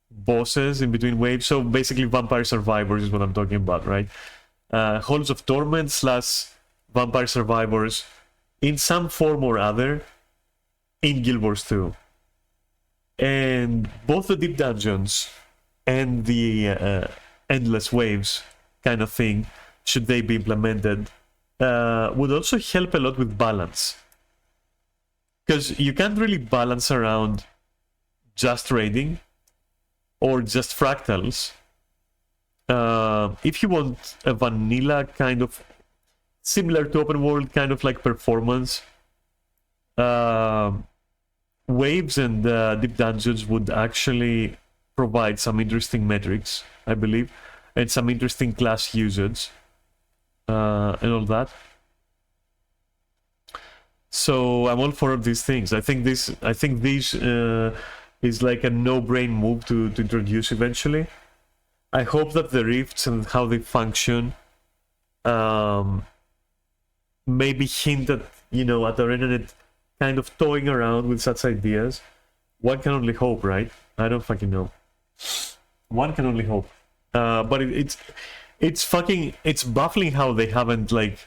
bosses in between waves. So basically Vampire Survivors is what I'm talking about, right? Halls of Torment / Vampire Survivors in some form or other in Guild Wars 2. And both the deep dungeons and the endless waves kind of thing, should they be implemented, would also help a lot with balance. Because you can't really balance around just raiding or just fractals. If you want a vanilla kind of similar to open world kind of like performance, waves and deep dungeons would actually provide some interesting metrics, I believe, and some interesting class usage and all that. So I'm all for these things. I think this is like a no-brain move to introduce eventually. I hope that the rifts and how they function maybe hint at, at the internet kind of toying around with such ideas. One can only hope, right? I don't fucking know. One can only hope. But it's baffling how they haven't like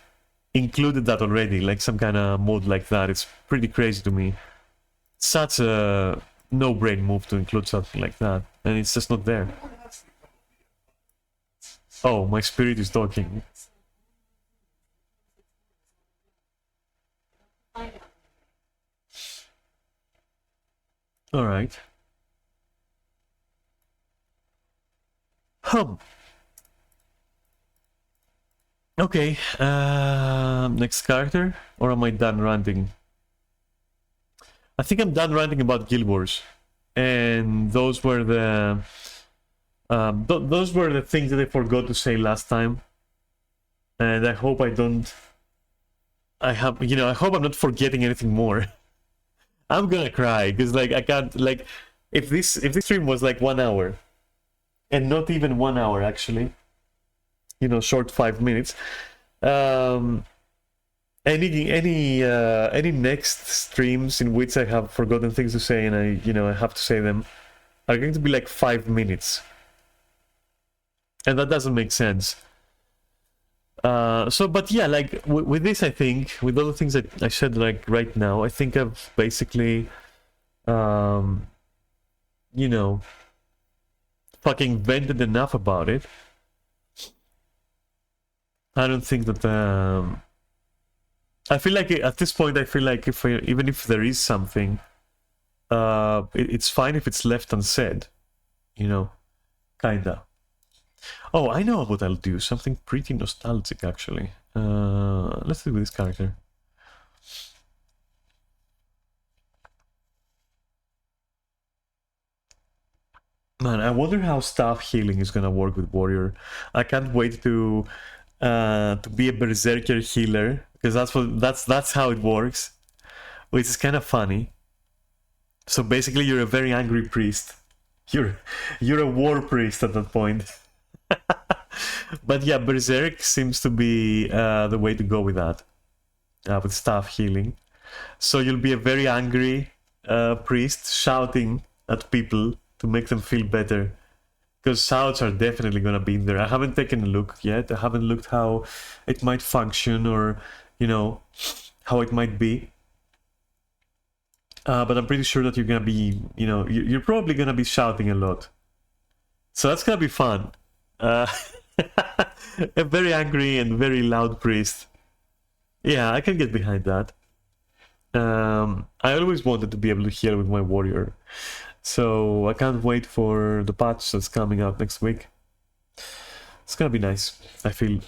included that already, like some kind of mode like that. It's pretty crazy to me. Such a no-brain move to include something like that, and it's just not there. Oh, my spirit is talking. All right. Okay, next character, or am I done ranting? I think I'm done ranting about Guild Wars, and those were the those were the things that I forgot to say last time, and I hope I don't. I hope I'm not forgetting anything more. I'm gonna cry because like I can't like if this stream was like 1 hour, and not even 1 hour actually. Short 5 minutes. Any next streams in which I have forgotten things to say and I have to say them are going to be like 5 minutes, and that doesn't make sense. But yeah, like with this, I think with all the things that I said like right now, I think I've basically, fucking vented enough about it. I don't think that I feel like at this point, I feel like even if there is something, it's fine if it's left unsaid, kinda. Oh, I know what I'll do. Something pretty nostalgic, actually. Let's do this character. Man, I wonder how staff healing is gonna work with Warrior. I can't wait to be a berserker healer, because that's how it works, which is kind of funny. So basically, you're a very angry priest. You're a war priest at that point. But yeah, berserk seems to be the way to go with that, with staff healing. So you'll be a very angry priest shouting at people to make them feel better. Because shouts are definitely going to be in there. I haven't taken a look yet. I haven't looked how it might function or, how it might be. But I'm pretty sure that you're going to be, you're probably going to be shouting a lot. So that's gonna be fun. A very angry and very loud priest. Yeah, I can get behind that. I always wanted to be able to heal with my warrior. So I can't wait for the patch that's coming out next week. It's gonna be nice, I feel.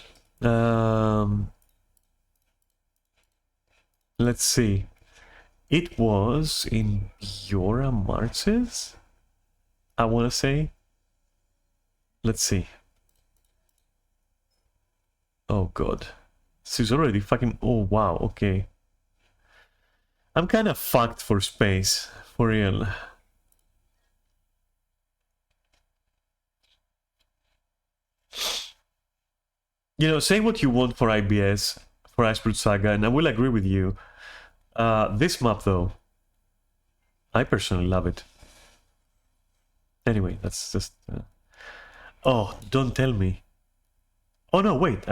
Let's see. It was in Yora Marches, I want to say. Let's see. Oh god. This is already fucking... Oh wow, okay. I'm kind of fucked for space, for real. You know, say what you want for IBS, for Iceberg Saga, and I will agree with you. This map, though, I personally love it. Anyway, that's just... Oh, don't tell me. Oh no, wait,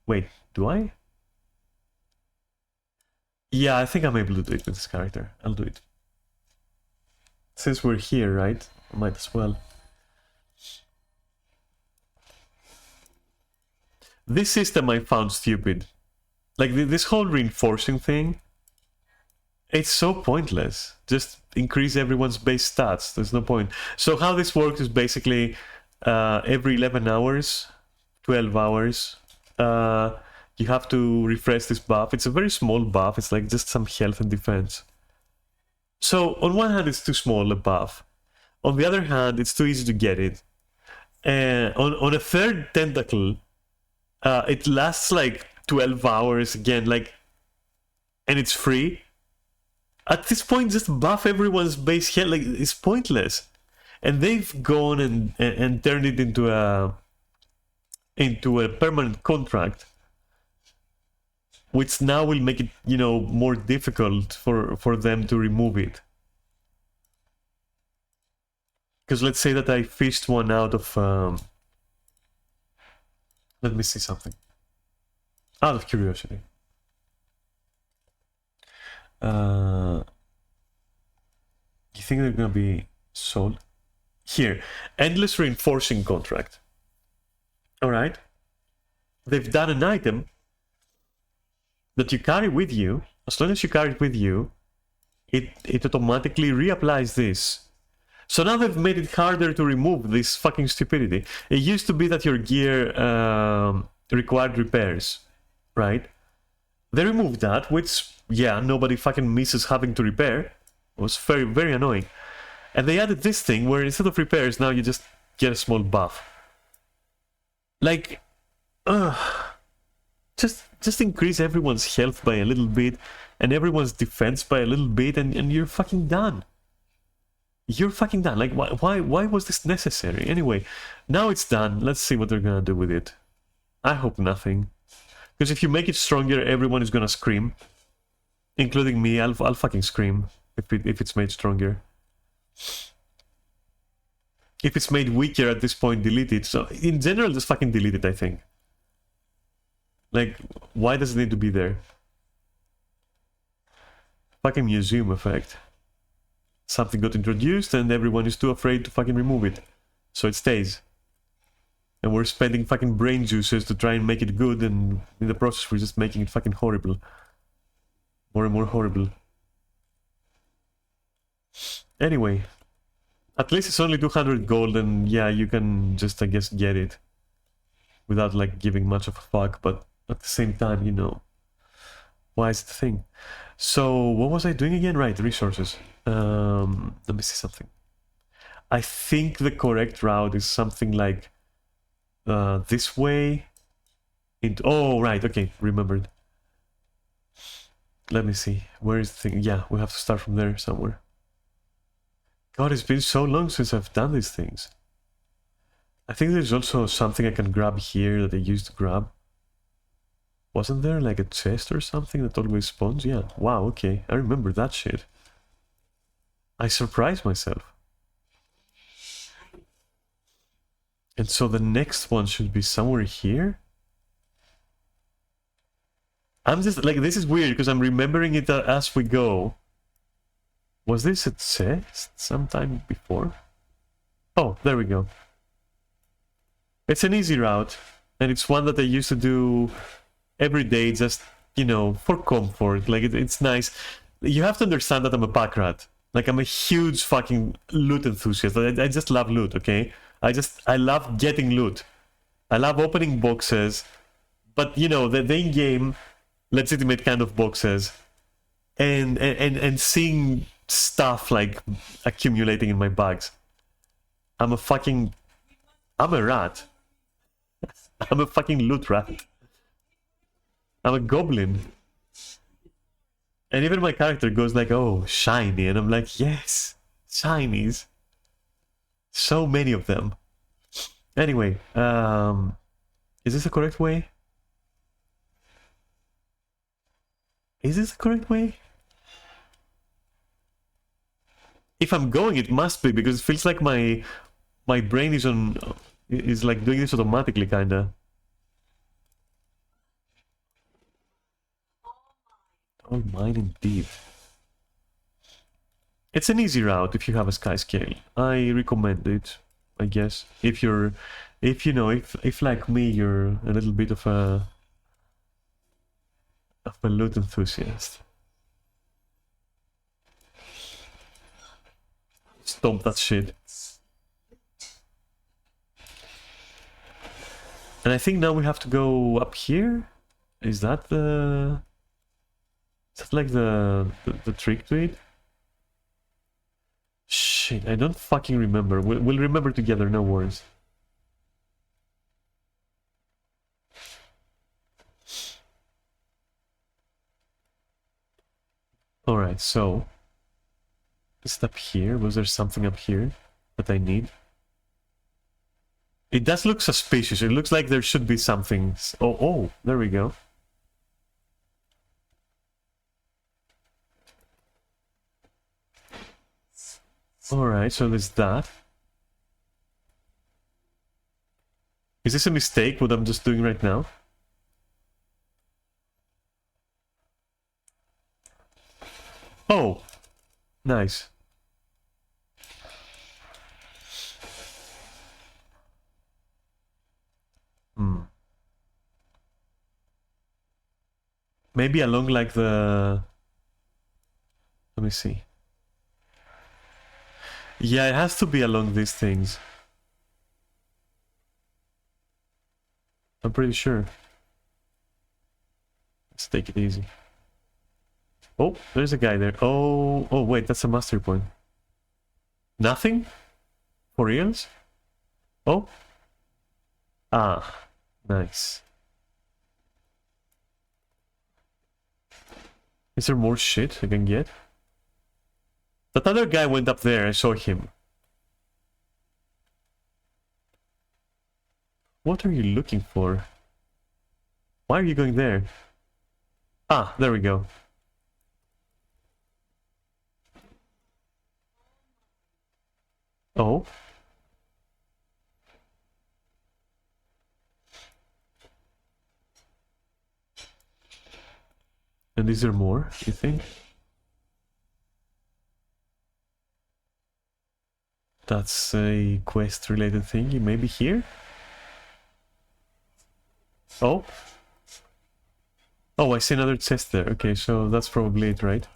Wait, do I? Yeah, I think I'm able to do it with this character. I'll do it. Since we're here, right? I might as well. This system I found stupid. Like, this whole reinforcing thing, it's so pointless. Just increase everyone's base stats. There's no point. So how this works is basically every 11 hours, 12 hours, you have to refresh this buff. It's a very small buff. It's like just some health and defense. So on one hand, it's too small a buff. On the other hand, it's too easy to get it. And on a third tentacle, it lasts like 12 hours again, like, and it's free. At this point, just buff everyone's base health. Like, it's pointless. And they've gone and turned it into a permanent contract, which now will make it, you know, more difficult for them to remove it. Because let's say that I fished one out of... let me see something. Out of curiosity. You think they're gonna be sold? Here, endless reinforcing contract. Alright. They've done an item that you carry with you. As long as you carry it with you, it automatically reapplies this. So now they've made it harder to remove this fucking stupidity. It used to be that your gear required repairs, right? They removed that, which, yeah, nobody fucking misses having to repair. It was very, very annoying. And they added this thing where instead of repairs, now you just get a small buff. Like, just increase everyone's health by a little bit and everyone's defense by a little bit, and you're fucking done. You're fucking done. Like, why was this necessary? Anyway, now it's done. Let's see what they're gonna do with it. I hope nothing. Because if you make it stronger, everyone is gonna scream. Including me. I'll fucking scream if it's made stronger. If it's made weaker at this point, delete it. So, in general, just fucking delete it, I think. Like, why does it need to be there? Fucking museum effect. Something got introduced and everyone is too afraid to fucking remove it. So it stays. And we're spending fucking brain juices to try and make it good, and in the process we're just making it fucking horrible. More and more horrible. Anyway. At least it's only 200 gold, and yeah, you can just, I guess, get it. Without, like, giving much of a fuck, but at the same time, you know. Why is it a thing? So, what was I doing again? Right, resources. Let me see something. I think the correct route is something like this way. Into, oh, right, okay, remembered. Let me see. Where is the thing? Yeah, we have to start from there somewhere. God, it's been so long since I've done these things. I think there's also something I can grab here that I used to grab. Wasn't there like a chest or something that always spawns? Yeah, wow, okay, I remember that shit. I surprised myself. And so the next one should be somewhere here? I'm just, like, this is weird because I'm remembering it as we go. Was this a chest sometime before? Oh, there we go. It's an easy route, and it's one that I used to do every day, just, you know, for comfort. Like, it's nice. You have to understand that I'm a pack rat. Like, I'm a huge fucking loot enthusiast. I just love loot, okay? I love getting loot. I love opening boxes, but, you know, the in-game legitimate kind of boxes, and seeing stuff, like, accumulating in my bags. I'm a rat. I'm a fucking loot rat. I'm a goblin. And even my character goes like, oh, shiny. And I'm like, yes, shinies. So many of them. Anyway, is this the correct way? Is this the correct way? If I'm going, it must be, because it feels like my brain is like doing this automatically, kinda. Oh, mine indeed. It's an easy route if you have a sky scale. I recommend it, I guess. If you know, if like me, you're a little bit of a loot enthusiast. Stomp that shit. And I think now we have to go up here. Is that like the trick to it? Shit, I don't fucking remember. We'll remember together, no worries. Alright, so... is it up here? Was there something up here that I need? It does look suspicious. It looks like there should be something... oh, there we go. Alright, so there's that. Is this a mistake, what I'm just doing right now? Oh! Nice. Maybe along like the... let me see. Yeah, it has to be along these things. I'm pretty sure. Let's take it easy. Oh, there's a guy there. Oh, wait, that's a mastery point. Nothing? For reals? Oh. Ah, nice. Is there more shit I can get? That other guy went up there, I saw him. What are you looking for? Why are you going there? Ah, there we go. Oh. And is there more, you think? That's a quest-related thing. Maybe here? Oh. Oh, I see another chest there. Okay, so that's probably it, right?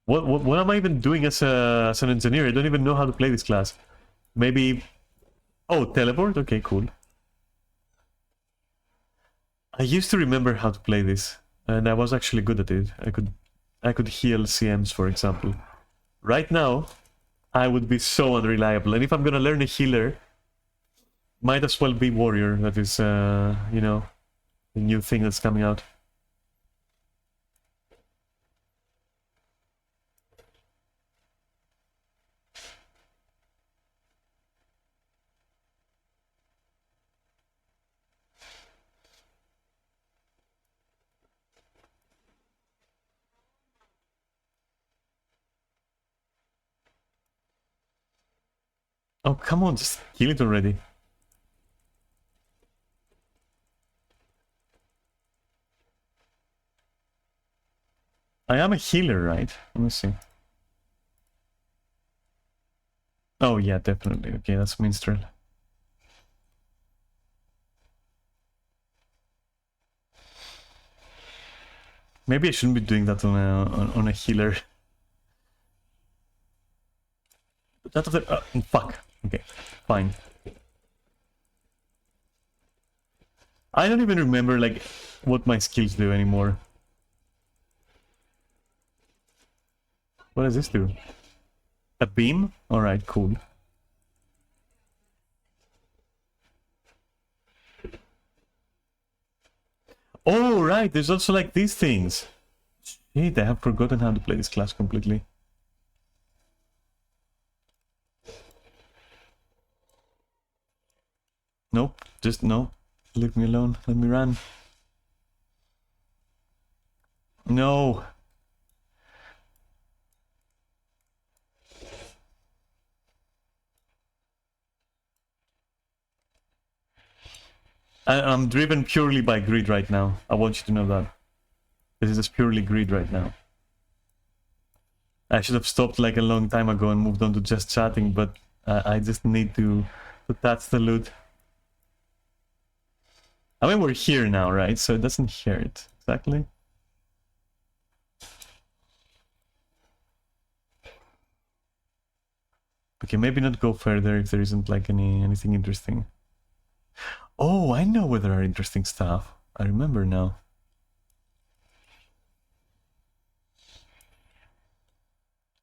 What am I even doing as an engineer? I don't even know how to play this class. Maybe... oh, teleport? Okay, cool. I used to remember how to play this, and I was actually good at it. I could heal CMs, for example. Right now, I would be so unreliable, and if I'm gonna learn a healer, might as well be warrior. That is, you know, the new thing that's coming out. Oh, come on, just kill it already. I am a healer, right? Let me see. Oh yeah, definitely. Okay, that's minstrel. Maybe I shouldn't be doing that on a healer. That of the fuck. Okay, fine. I don't even remember like what my skills do anymore. What does this do? A beam? All right, cool. Oh right, there's also like these things. Shit, I have forgotten how to play this class completely. Nope, just no. Leave me alone. Let me run. No. I'm driven purely by greed right now. I want you to know that. This is just purely greed right now. I should have stopped like a long time ago and moved on to just chatting, but I just need to touch the loot. I mean, we're here now, right? So it doesn't hurt. Exactly. Okay, maybe not go further if there isn't like anything interesting. Oh, I know where there are interesting stuff. I remember now.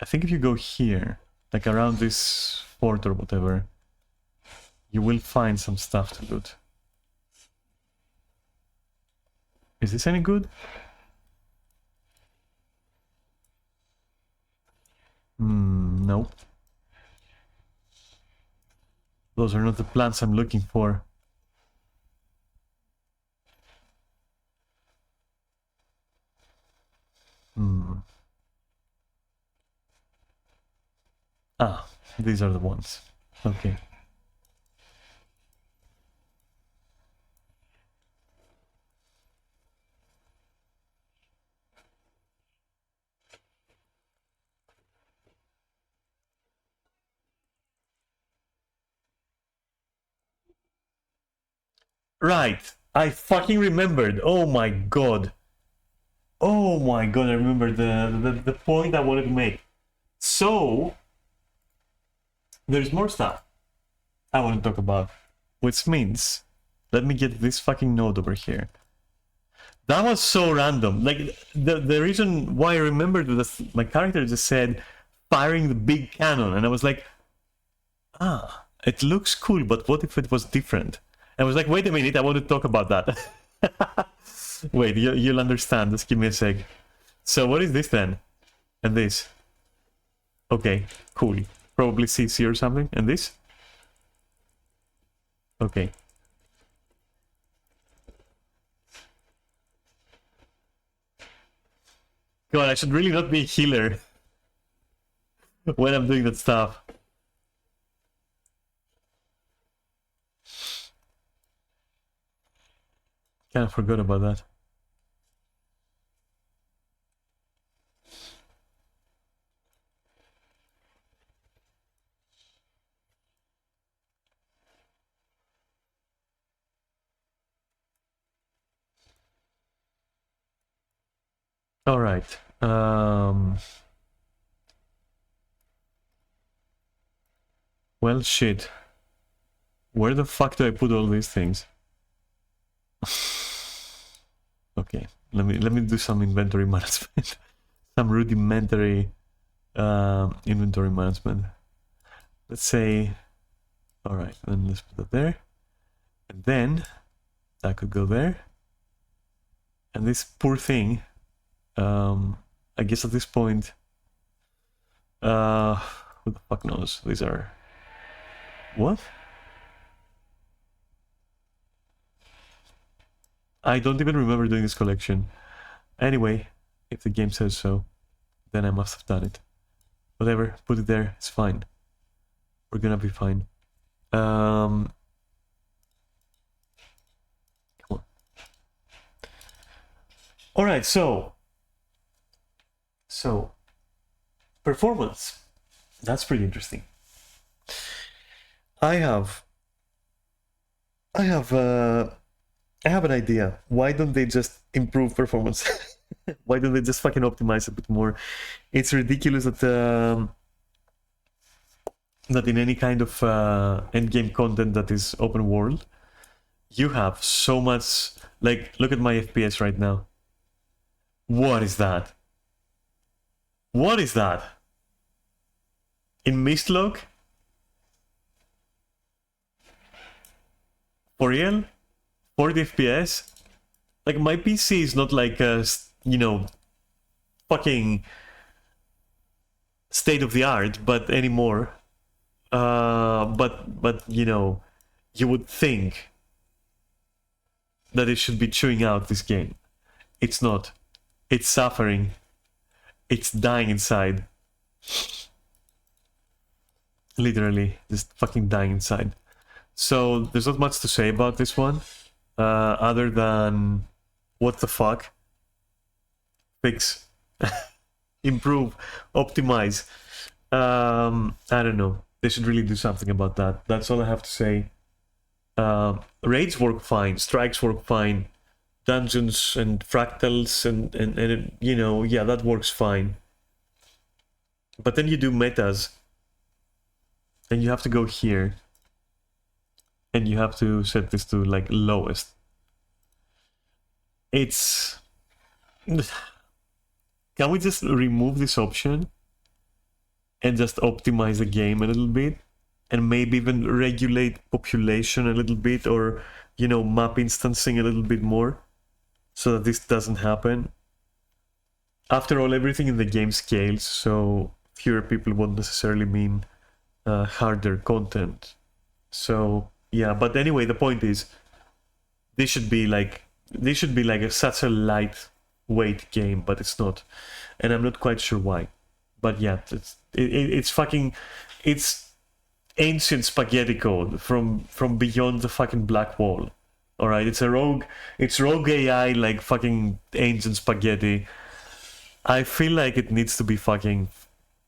I think if you go here, like around this fort or whatever, you will find some stuff to loot. Is this any good? No. Those are not the plants I'm looking for. Ah, these are the ones. Okay. Right. I fucking remembered. Oh my god. Oh my god, I remember the point I wanted to make. So, there's more stuff I want to talk about. Which means, let me get this fucking node over here. That was so random. Like, the reason why I remembered this, my character just said, firing the big cannon. And I was like, ah, it looks cool, but what if it was different? And I was like, wait a minute, I want to talk about that. Wait, you'll understand. Just give me a sec. So what is this then? And this? Okay, cool. Probably CC or something. And this? Okay. God, I should really not be a healer when I'm doing that stuff. Kind of forgot about that. All right. Well, shit. Where the fuck do I put all these things? Okay, let me do some inventory management. Some rudimentary inventory management. Let's say, all right, then let's put that there, and then that could go there. And this poor thing, I guess at this point, who the fuck knows? These are what? I don't even remember doing this collection. Anyway, if the game says so, then I must have done it. Whatever, put it there, it's fine. We're gonna be fine. Come on. Alright, so So, performance. That's pretty interesting. I have an idea. Why don't they just improve performance? Why don't they just fucking optimize a bit more? It's ridiculous that that in any kind of endgame content that is open world, you have so much. Like, look at my FPS right now. What is that? What is that? In Mistlock? For real? 40 FPS? Like, my PC is not like a, you know, fucking state of the art, but anymore. But you know, you would think that it should be chewing out this game. It's not. It's suffering. It's dying inside. Literally, just fucking dying inside. So there's not much to say about this one, other than what the fuck. Fix, improve, optimize. I don't know. They should really do something about that. That's all I have to say. Raids work fine, strikes work fine, dungeons and fractals and you know, yeah, that works fine. But then you do metas, and you have to go here, and you have to set this to like lowest. It's... Can we just remove this option and just optimize the game a little bit, and maybe even regulate population a little bit, or, you know, map instancing a little bit more, so that this doesn't happen? After all, everything in the game scales, so fewer people won't necessarily mean harder content. So yeah, but anyway, the point is, this should be like such a lightweight game, but it's not, and I'm not quite sure why. But yeah, it's ancient spaghetti code from beyond the fucking black wall. All right, it's rogue AI, like fucking ancient spaghetti. I feel like it needs to be fucking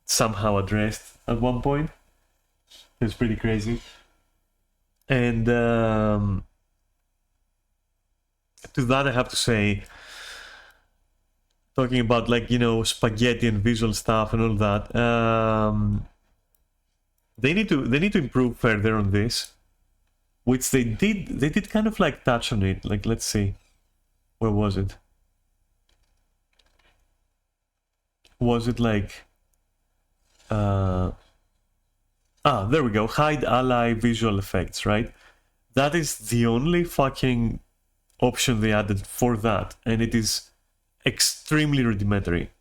somehow addressed at one point. It's pretty crazy. And to that I have to say, talking about, like, you know, spaghetti and visual stuff and all that, they need to improve further on this, which they did kind of like touch on it. Like, let's see, where was it? Was it like there we go, hide ally visual effects, right? That is the only fucking option they added for that, and it is extremely rudimentary.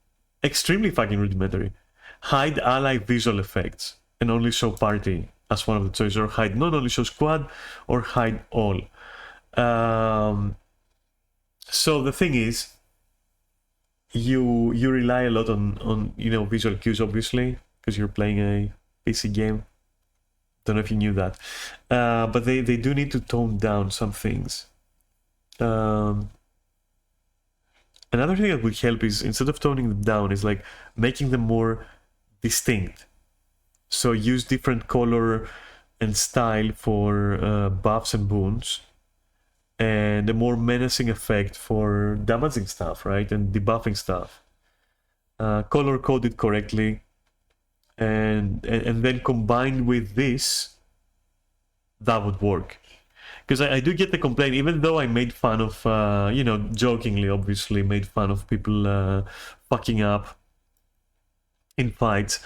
Extremely fucking rudimentary. Hide ally visual effects and only show party as one of the choices, or hide not only show squad, or hide all. So the thing is, you rely a lot on you know, visual cues, obviously, because you're playing a PC game. Don't know if you knew that, but they do need to tone down some things. Another thing that would help is, instead of toning them down, is like making them more distinct. So use different color and style for buffs and boons, and a more menacing effect for damaging stuff, right, and debuffing stuff. Color coded correctly, and then combined with this, that would work. Because I do get the complaint, even though I made fun of, you know, jokingly, obviously, made fun of people fucking up in fights.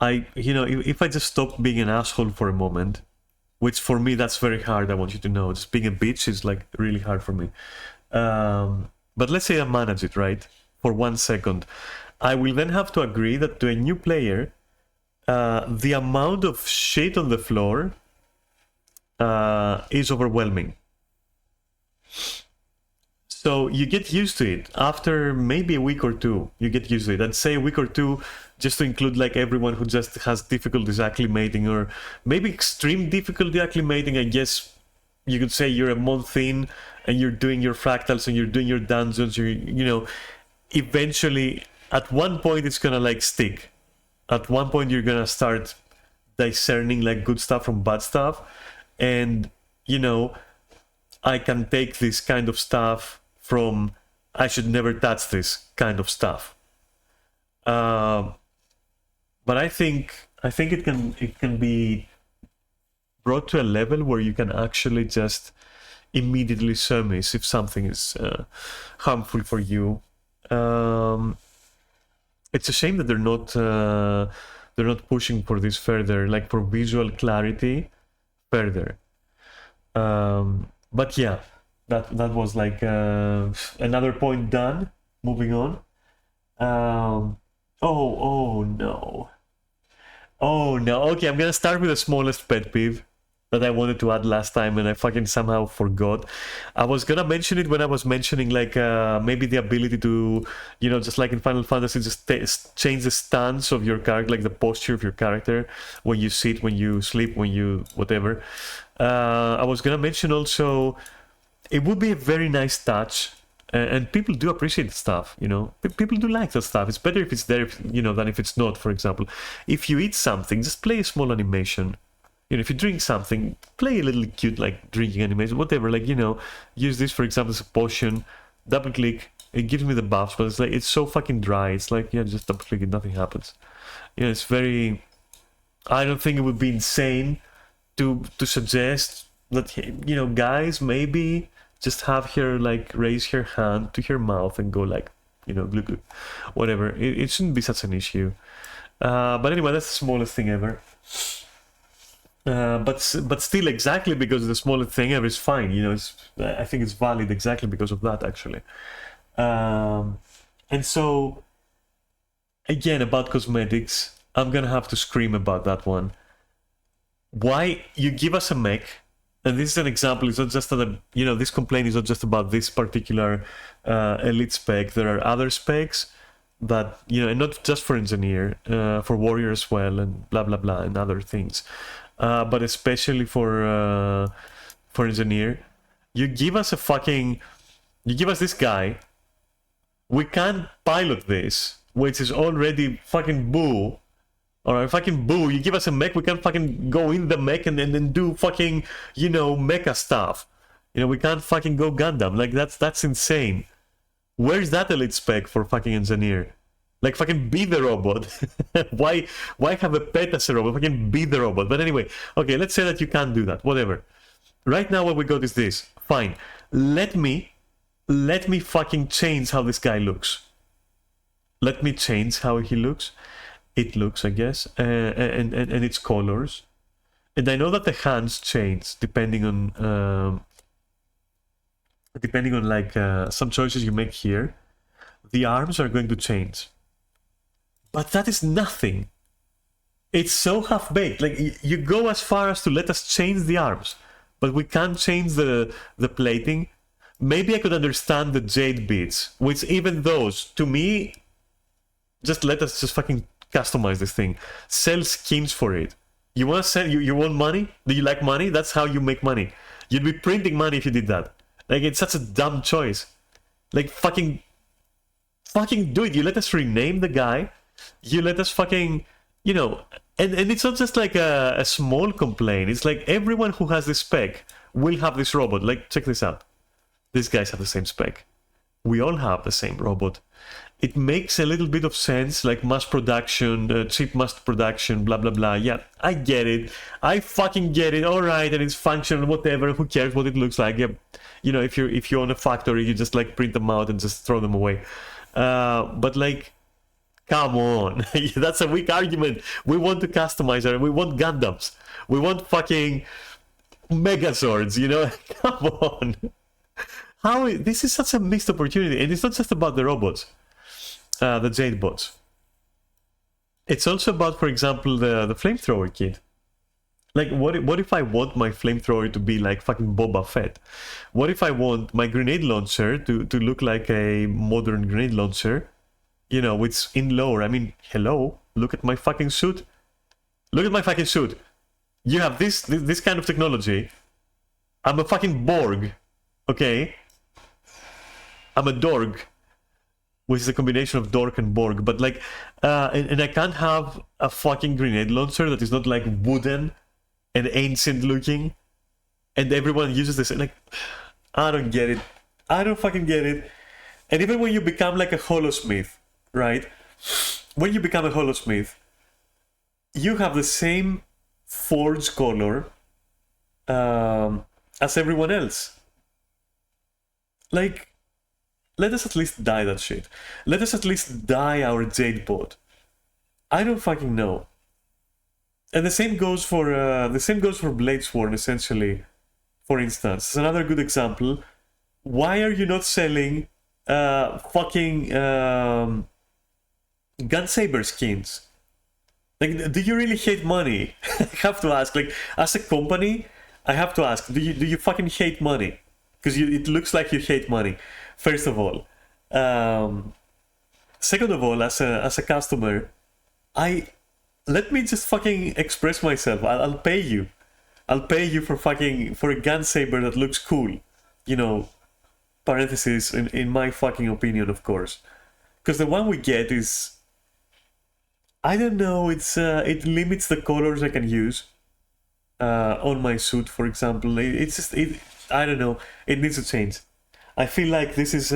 You know, if I just stop being an asshole for a moment, which for me, that's very hard, I want you to know. Just being a bitch is, like, really hard for me. But let's say I manage it, right? For 1 second. I will then have to agree that to a new player, the amount of shit on the floor is overwhelming. So you get used to it. After maybe a week or two, you get used to it. I'd say a week or two, just to include like everyone who just has difficulties acclimating, or maybe extreme difficulty acclimating. I guess you could say you're a month in and you're doing your fractals and you're doing your dungeons. You know, eventually at one point it's gonna like stick. At one point you're gonna start discerning like good stuff from bad stuff, and you know, I can take this kind of stuff from I should never touch this kind of stuff. But I think it can be brought to a level where you can actually just immediately surmise if something is harmful for you. It's a shame that they're not pushing for this further, like for visual clarity further. But yeah, that was like another point done. Moving on. Oh no. Oh no. Okay, I'm gonna start with the smallest pet peeve that I wanted to add last time, and I fucking somehow forgot. I was gonna mention it when I was mentioning like maybe the ability to, you know, just like in Final Fantasy, just change the stance of your character, like the posture of your character when you sit, when you sleep, when you whatever. I was gonna mention also, it would be a very nice touch, and people do appreciate the stuff, you know. People do like that stuff. It's better if it's there, you know, than if it's not. For example, if you eat something, just play a small animation. You know, if you drink something, play a little cute, like drinking animation, whatever. Like, you know, use this, for example, as a potion. Double click, it gives me the buffs, but it's like, it's so fucking dry. It's like, yeah, just double click it, nothing happens. You know, it's very... I don't think it would be insane to suggest that, you know, guys, maybe just have her, like, raise her hand to her mouth and go, like, you know, glug, glug, whatever. It shouldn't be such an issue. But anyway, that's the smallest thing ever. But still, exactly because the smallest thing ever is fine. You know, I think it's valid exactly because of that, actually. And so, again, about cosmetics, I'm gonna have to scream about that one. Why you give us a mech, and this is an example. It's not just that, you know, this complaint is not just about this particular elite spec. There are other specs that, you know, and not just for engineer, for warrior as well, and blah blah blah, and other things. But especially for engineer, you give us this guy, we can't pilot this, which is already fucking boo. Alright, fucking boo, you give us a mech, we can't fucking go in the mech and then do fucking, you know, mecha stuff. You know, we can't fucking go Gundam. Like, that's insane. Where's that elite spec for fucking engineer? Like, fucking be the robot. Why have a pet as a robot? Fucking be the robot. But anyway, okay, let's say that you can't do that. Whatever. Right now what we got is this. Fine. Let me fucking change how this guy looks. Let me change how he looks. It looks, I guess. And its colors. And I know that the hands change depending on like some choices you make here. The arms are going to change. But that is nothing. It's so half-baked. Like, you go as far as to let us change the arms, but we can't change the plating. Maybe I could understand the jade beads, which even those, to me, just let us just fucking customize this thing. Sell skins for it. You want to sell? You want money? Do you like money? That's how you make money. You'd be printing money if you did that. Like, it's such a dumb choice. Like, fucking do it. You let us rename the guy. You let us fucking, you know, and it's not just like a small complaint. It's like everyone who has this spec will have this robot. Like, check this out. These guys have the same spec. We all have the same robot. It makes a little bit of sense, like mass production, cheap mass production, blah, blah, blah. Yeah, I get it. I fucking get it. All right, and it's functional, whatever. Who cares what it looks like? Yeah, you know, if you own a factory, you just like print them out and just throw them away. But like, come on. That's a weak argument. We want to customize it. We want Gundams. We want fucking Megazords, you know? Come on. This is such a missed opportunity. And it's not just about the robots. The Jade bots. It's also about, for example, the flamethrower kit. Like, what if I want my flamethrower to be like fucking Boba Fett? What if I want my grenade launcher to look like a modern grenade launcher? You know, it's in lore. I mean, hello, look at my fucking suit. Look at my fucking suit. You have this kind of technology. I'm a fucking Borg. Okay? I'm a Dorg. which is a combination of Dork and Borg. But like, and I can't have a fucking grenade launcher that is not like wooden and ancient looking, and everyone uses this. Like, I don't get it. I don't fucking get it. And even when you become like a holosmith, right? When you become a holosmith, you have the same forge color as everyone else. Like, let us at least dye that shit. Let us at least dye our jade bot. I don't fucking know. And the same goes for Bladesworn, essentially. For instance, it's another good example. Why are you not selling fucking Gunsaber skins? Like, do you really hate money? I have to ask. Like, as a company, I have to ask. Do you fucking hate money? Because it looks like you hate money. First of all, second of all, as a customer, let me just fucking express myself. I'll pay you. I'll pay you for a Gunsaber that looks cool. You know, parentheses, in my fucking opinion, of course. Because the one we get is, I don't know, it limits the colors I can use on my suit, for example. I don't know, it needs to change. I feel like this is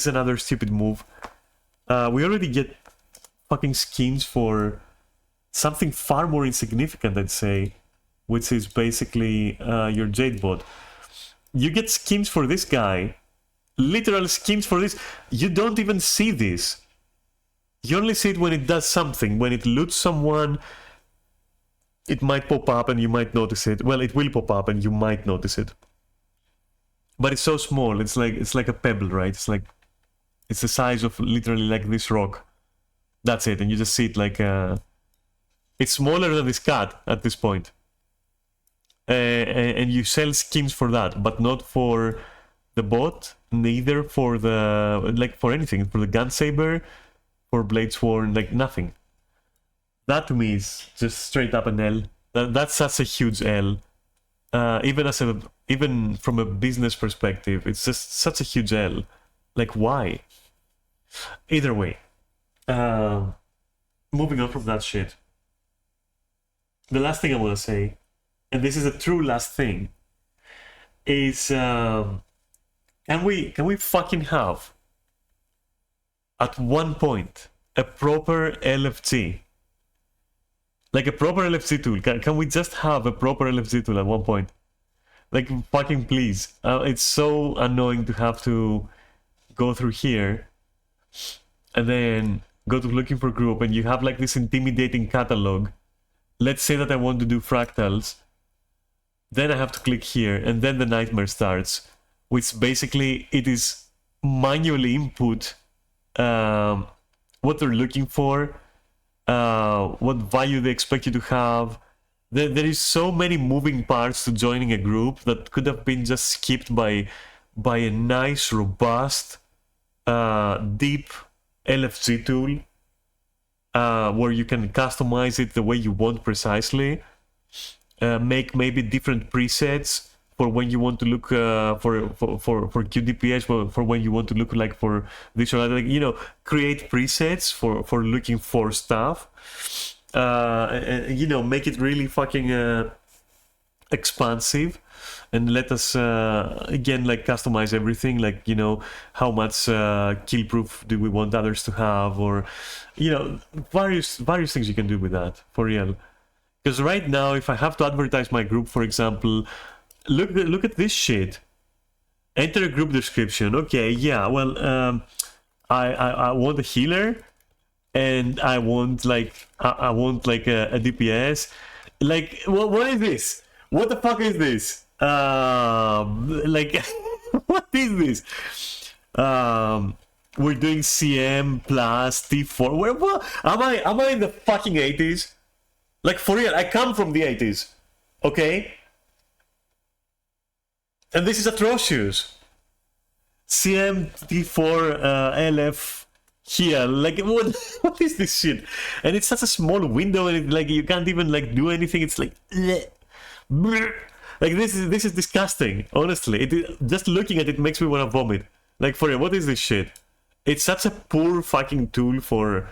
another stupid move. We already get fucking skins for something far more insignificant, I'd say, which is basically your Jade bot. You get skins for this guy, literal skins for this. You don't even see this. You only see it when it does something. When it loots someone, it might pop up and you might notice it. Well, it will pop up and you might notice it. But it's so small. It's like a pebble, right? It's the size of literally like this rock. That's it. And you just see it like it's smaller than this cat at this point. And you sell skins for that, but not for the bot, neither for for anything, for the Gunsaber, for Bladesworn, like nothing. That to me is just straight up an L. That's such a huge L. Even from a business perspective, it's just such a huge L. Like, why? Either way, moving on from that shit. The last thing I want to say, and this is a true last thing, is can we fucking have at one point a proper LFG? Like a proper LFG tool. Can we just have a proper LFG tool at one point? Like, fucking please. It's so annoying to have to go through here and then go to looking for group, and you have like this intimidating catalog. Let's say that I want to do fractals. Then I have to click here, and then the nightmare starts, which basically it is manually input what they're looking for, what value they expect you to have. There is so many moving parts to joining a group that could have been just skipped by a nice, robust, deep LFG tool, where you can customize it the way you want precisely. Make maybe different presets for when you want to look for QDPS, for when you want to look like for this or that. Like, you know, create presets for looking for stuff. And, you know, make it really fucking expansive, and let us again like customize everything. Like, you know, how much kill proof do we want others to have, or, you know, various things you can do with that, for real. Because right now, if I have to advertise my group, for example, look at this shit. Enter a group description. Okay, yeah, well, I want a healer, and I want like a DPS. Like, what is this? What the fuck is this? Like, what is this? We're doing CM plus T4. What? Am I in the fucking 80s? Like, for real, I come from the 80s, okay? And this is atrocious. CM, T4, LF, here, like, what is this shit? And it's such a small window, and like you can't even like do anything. It's like, bleh. Like this is disgusting. Honestly, just looking at it makes me want to vomit. Like, for real, what is this shit? It's such a poor fucking tool for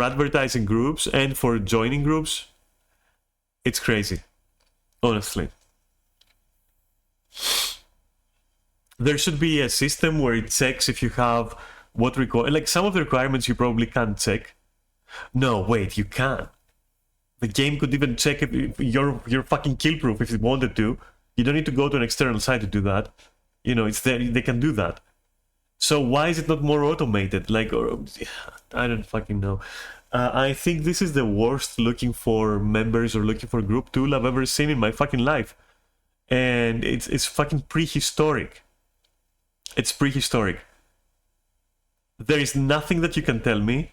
advertising groups and for joining groups. It's crazy, honestly. There should be a system where it checks if you have what like some of the requirements you probably can't check. No, wait, you can. The game could even check if you're fucking kill proof if it wanted to. You don't need to go to an external site to do that. You know, it's there. They can do that. So why is it not more automated? Like, I don't fucking know. I think this is the worst looking for members or looking for group tool I've ever seen in my fucking life, and it's fucking prehistoric. It's prehistoric. There is nothing that you can tell me,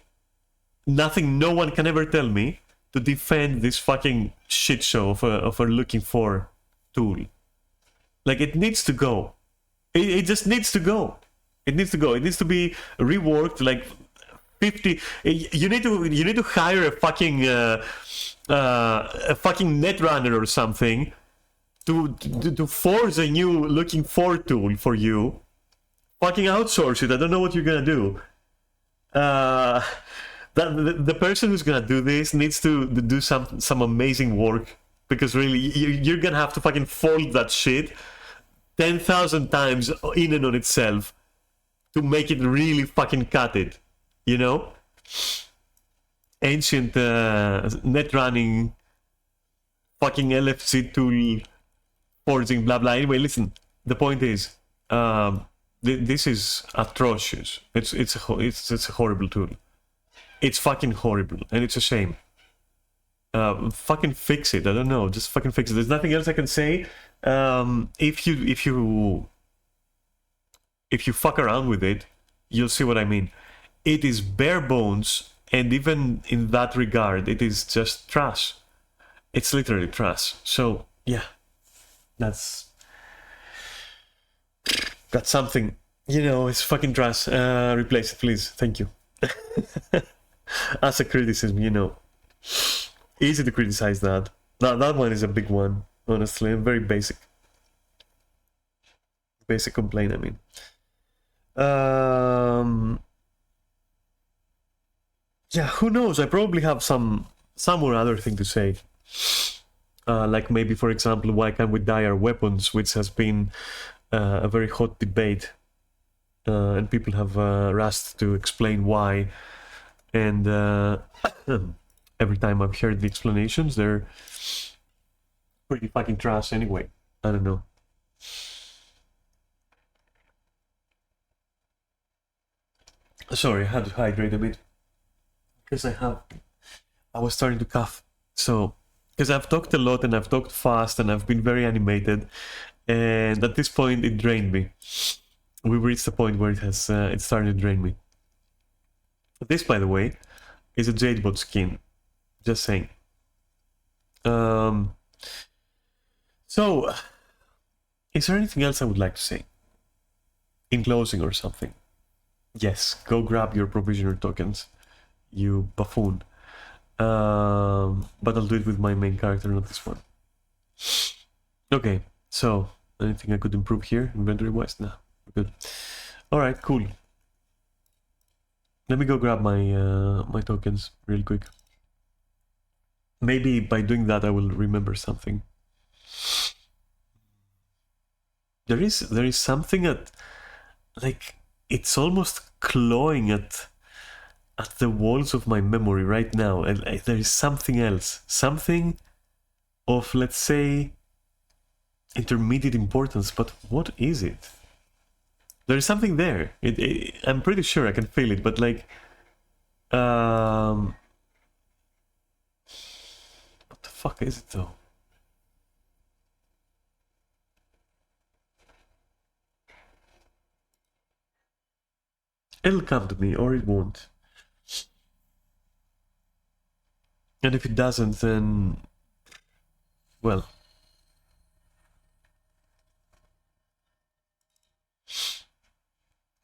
nothing no one can ever tell me to defend this fucking shit show of a looking for tool. Like, it needs to go. It just needs to go. It needs to go. It needs to be reworked. Like 50. You need to hire a fucking netrunner or something to force a new looking for tool for you. Fucking outsource it. I don't know what you're gonna do. The person who's gonna do this needs to do some amazing work, because really you're gonna have to fucking fold that shit 10,000 times in and on itself to make it really fucking cut it, you know? Ancient net running fucking LFC tool forging blah blah. Anyway, listen, the point is this is atrocious. It's a horrible tool. It's fucking horrible, and it's a shame. Fucking fix it. I don't know. Just fucking fix it. There's nothing else I can say. If you fuck around with it, you'll see what I mean. It is bare bones, and even in that regard, it is just trash. It's literally trash. So yeah, that's something. You know, it's fucking trash. Replace it, please. Thank you. As a criticism, you know. Easy to criticize that. That one is a big one, honestly. Very basic. Basic complaint, I mean. Yeah, who knows? I probably have some or other thing to say. Like maybe, for example, why can't we dye our weapons, which has been a very hot debate. And people have rushed to explain why. And every time I've heard the explanations, they're pretty fucking trash anyway. I don't know. Sorry, I had to hydrate a bit. Because I was starting to cough. So, because I've talked a lot and I've talked fast and I've been very animated. And at this point, it drained me. We've reached the point where it's starting to drain me. This, by the way, is a Jadebot skin. Just saying. So, is there anything else I would like to say? In closing or something? Yes, go grab your provisioner tokens, you buffoon. But I'll do it with my main character, not this one. Okay, so, anything I could improve here, inventory-wise? Nah, we're good. Alright, cool. Let me go grab my my tokens real quick. Maybe by doing that I will remember something. There is something like it's almost clawing at the walls of my memory right now, and there is something else, something of, let's say, intermediate importance. But what is it? There is something there. I'm pretty sure I can feel it, but like, what the fuck is it though? It'll come to me, or it won't. And if it doesn't, then, well.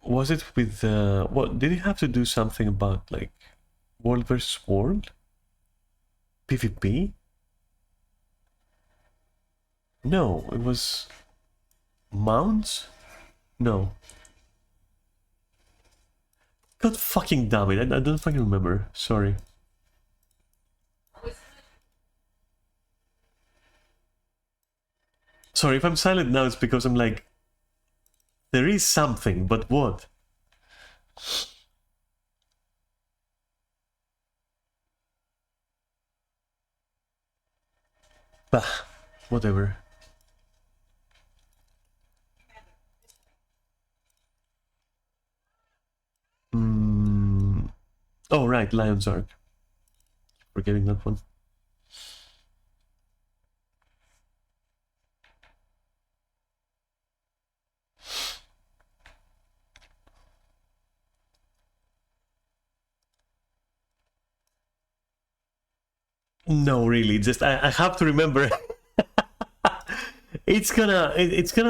Was it with, what, did he have to do something about, like, world versus world? PvP? No, it was mounts? No. God fucking damn it, I don't fucking remember. Sorry. Sorry, if I'm silent now, it's because I'm like... There is something, but what? Bah, whatever. Oh, right, Lion's Arc. Forgetting that one. No, really, just I have to remember. it's gonna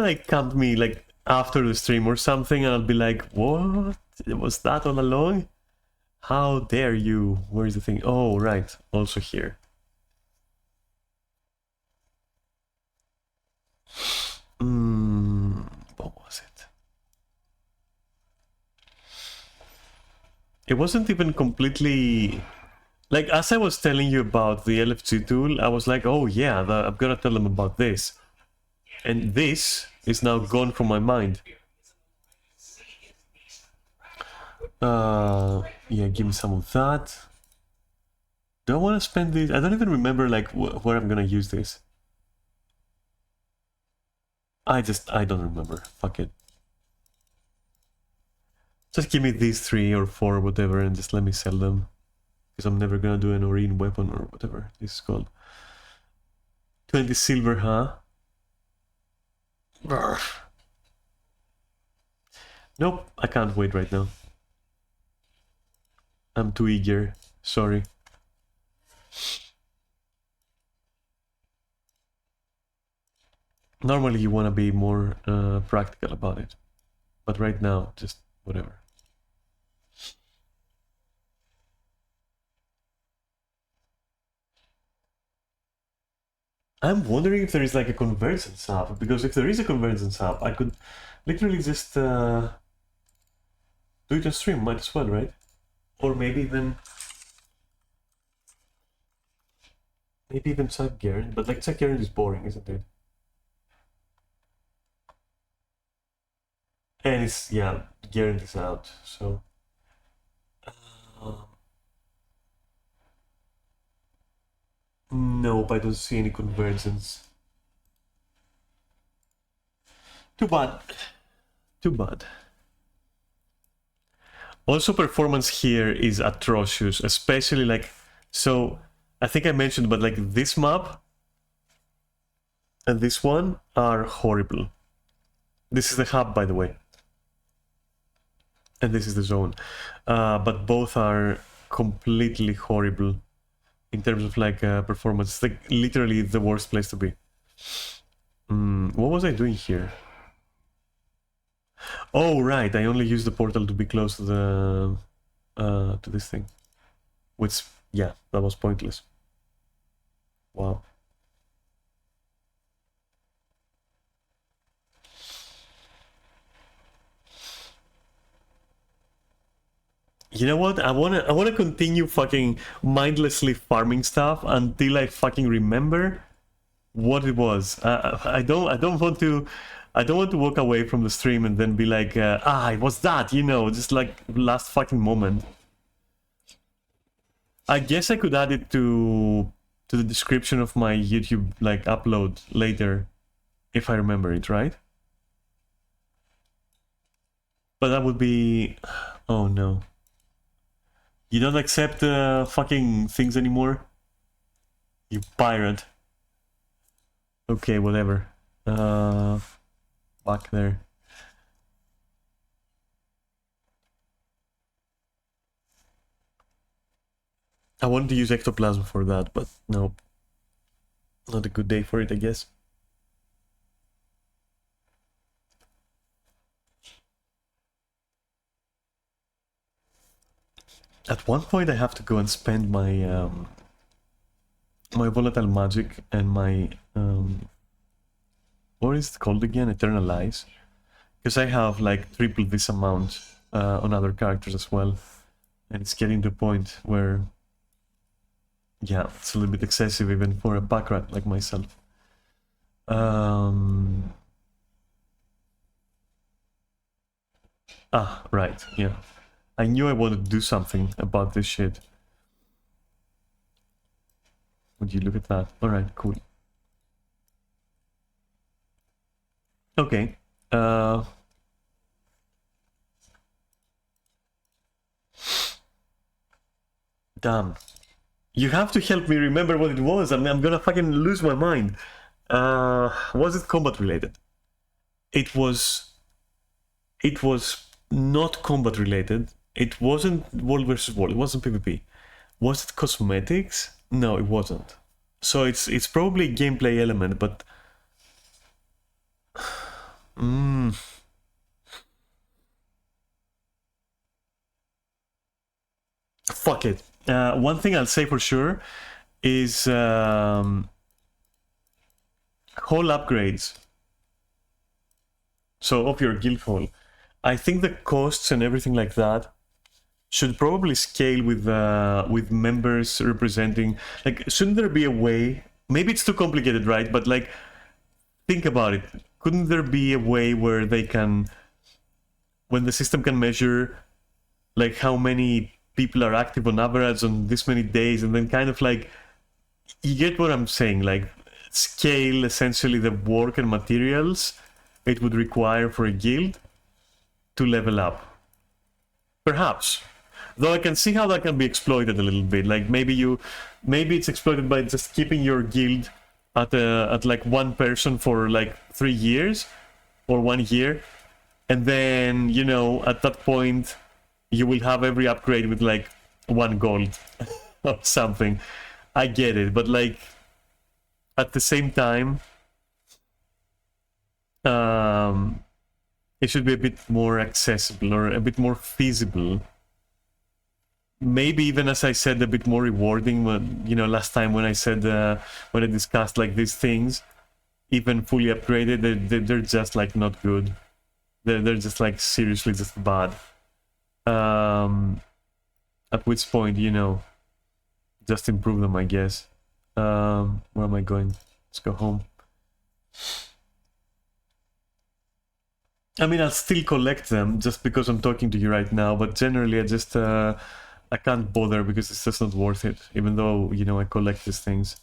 like come to me like after the stream or something, and I'll be like, what? Was that all along? How dare you? Where's the thing? Oh, right, also here. What was it? It wasn't even completely... Like, as I was telling you about the LFG tool, I was like, oh yeah, I'm gonna tell them about this. And this is now gone from my mind. Yeah, give me some of that. Do I want to spend this? I don't even remember, like, where I'm gonna use this. I don't remember. Fuck it. Just give me these 3 or 4, whatever, and just let me sell them. Because I'm never gonna do an Oreen weapon or whatever this is called. 20 silver, huh? Brr. Nope, I can't wait right now. I'm too eager. Sorry. Normally you want to be more practical about it. But right now, just whatever. I'm wondering if there is like a convergence app, because if there is a convergence app, I could literally just do it on stream, might as well, right? Or maybe even Chuck Garrett, but like Chuck Garrett is boring, isn't it? And it's, yeah, Garrett is out, so... Nope, I don't see any convergence. Too bad. Too bad. Also, performance here is atrocious, especially like... So, I think I mentioned, but like this map and this one are horrible. This is the hub, by the way. And this is the zone. But both are completely horrible in terms of like performance. It's like literally the worst place to be. What was I doing here? Oh, right, I only used the portal to be close to the to this thing. Which, yeah, that was pointless. Wow. You know what? I wanna continue fucking mindlessly farming stuff until I fucking remember what it was. I don't want to walk away from the stream and then be like, it was that, you know, just like last fucking moment. I guess I could add it to the description of my YouTube like upload later, if I remember it, right? But that would be... Oh no. You don't accept fucking things anymore? You pirate. Okay, whatever. Back there. I wanted to use ectoplasm for that, but no. Not a good day for it, I guess. At one point I have to go and spend my my volatile magic and my what is it called again? Eternal Eyes. Because I have like triple this amount on other characters as well. And it's getting to a point where, yeah, it's a little bit excessive even for a pack rat like myself. Right, yeah. I knew I wanted to do something about this shit. Would you look at that? Alright, cool. Okay. Damn. You have to help me remember what it was. I mean, I'm gonna fucking lose my mind. Was it combat related? It was not combat related. It wasn't World versus World. It wasn't PvP. Was it cosmetics? No, it wasn't. So it's probably a gameplay element, but fuck it. One thing I'll say for sure is whole upgrades. So of your guild hall, I think the costs and everything like that should probably scale with members representing. Like, shouldn't there be a way? Maybe it's too complicated, right? But like, think about it. Couldn't there be a way where they can, when the system can measure, like how many people are active on average on this many days, and then kind of like, you get what I'm saying? Like, scale essentially the work and materials it would require for a guild to level up. Perhaps. Though I can see how that can be exploited a little bit. Like maybe it's exploited by just keeping your guild at like one person for like 3 years or 1 year, and then, you know, at that point you will have every upgrade with like 1 gold or something. I get it, but like at the same time, it should be a bit more accessible or a bit more feasible. Maybe even, as I said, a bit more rewarding. When, you know, last time when I said when I discussed like these things, even fully upgraded, they're just like not good. They're just like seriously just bad. At which point, you know, just improve them, I guess. Where am I going? Let's go home. I mean, I'll still collect them just because I'm talking to you right now, but generally I just I can't bother because it's just not worth it, even though, you know, I collect these things.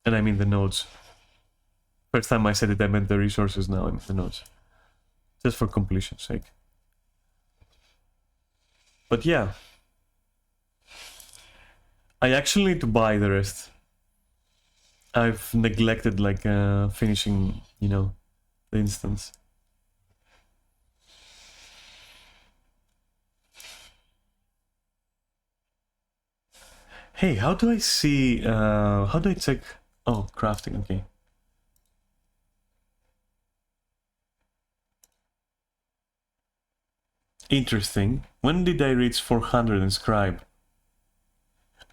And I mean the nodes. First time I said it, I meant the resources, now I mean the nodes. Just for completion's sake. But yeah. I actually need to buy the rest. I've neglected like finishing, you know, the instance. Hey, how do I see, how do I check? Oh, crafting, okay. Interesting. When did I reach 400 in Scribe?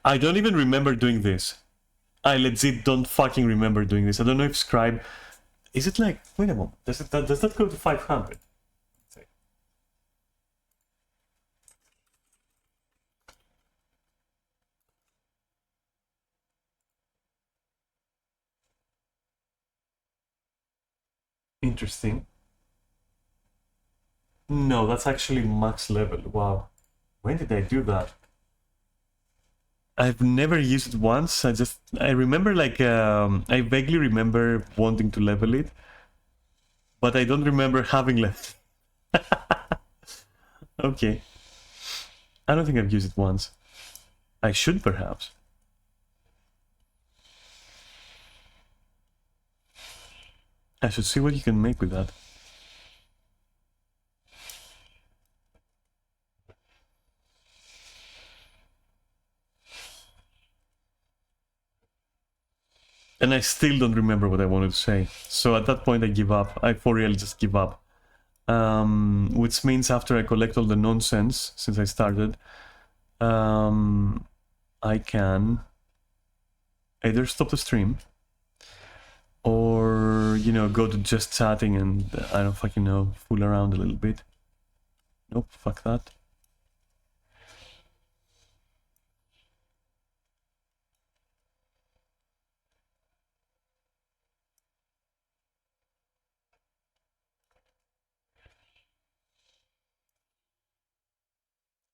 I don't even remember doing this. I legit don't fucking remember doing this. I don't know if Scribe... Is it like... Wait a moment. Does that go to 500? Interesting. No, that's actually max level. Wow. When did I do that? I've never used it once. I remember like, I vaguely remember wanting to level it, but I don't remember having left. Okay. I don't think I've used it once. I should perhaps. I should see what you can make with that. And I still don't remember what I wanted to say. So at that point I give up. I for real just give up. Which means after I collect all the nonsense, since I started, I can either stop the stream or, you know, go to just chatting and, I don't fucking know, fool around a little bit. Nope, fuck that.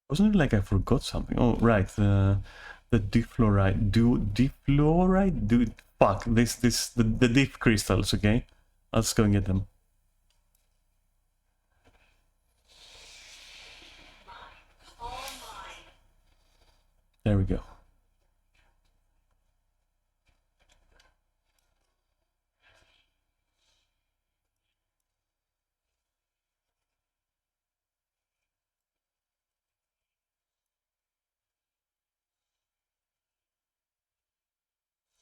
Wasn't it like I forgot something? Oh, right, the defluoride. Fuck, the diff crystals, okay? Let's go and get them. There we go.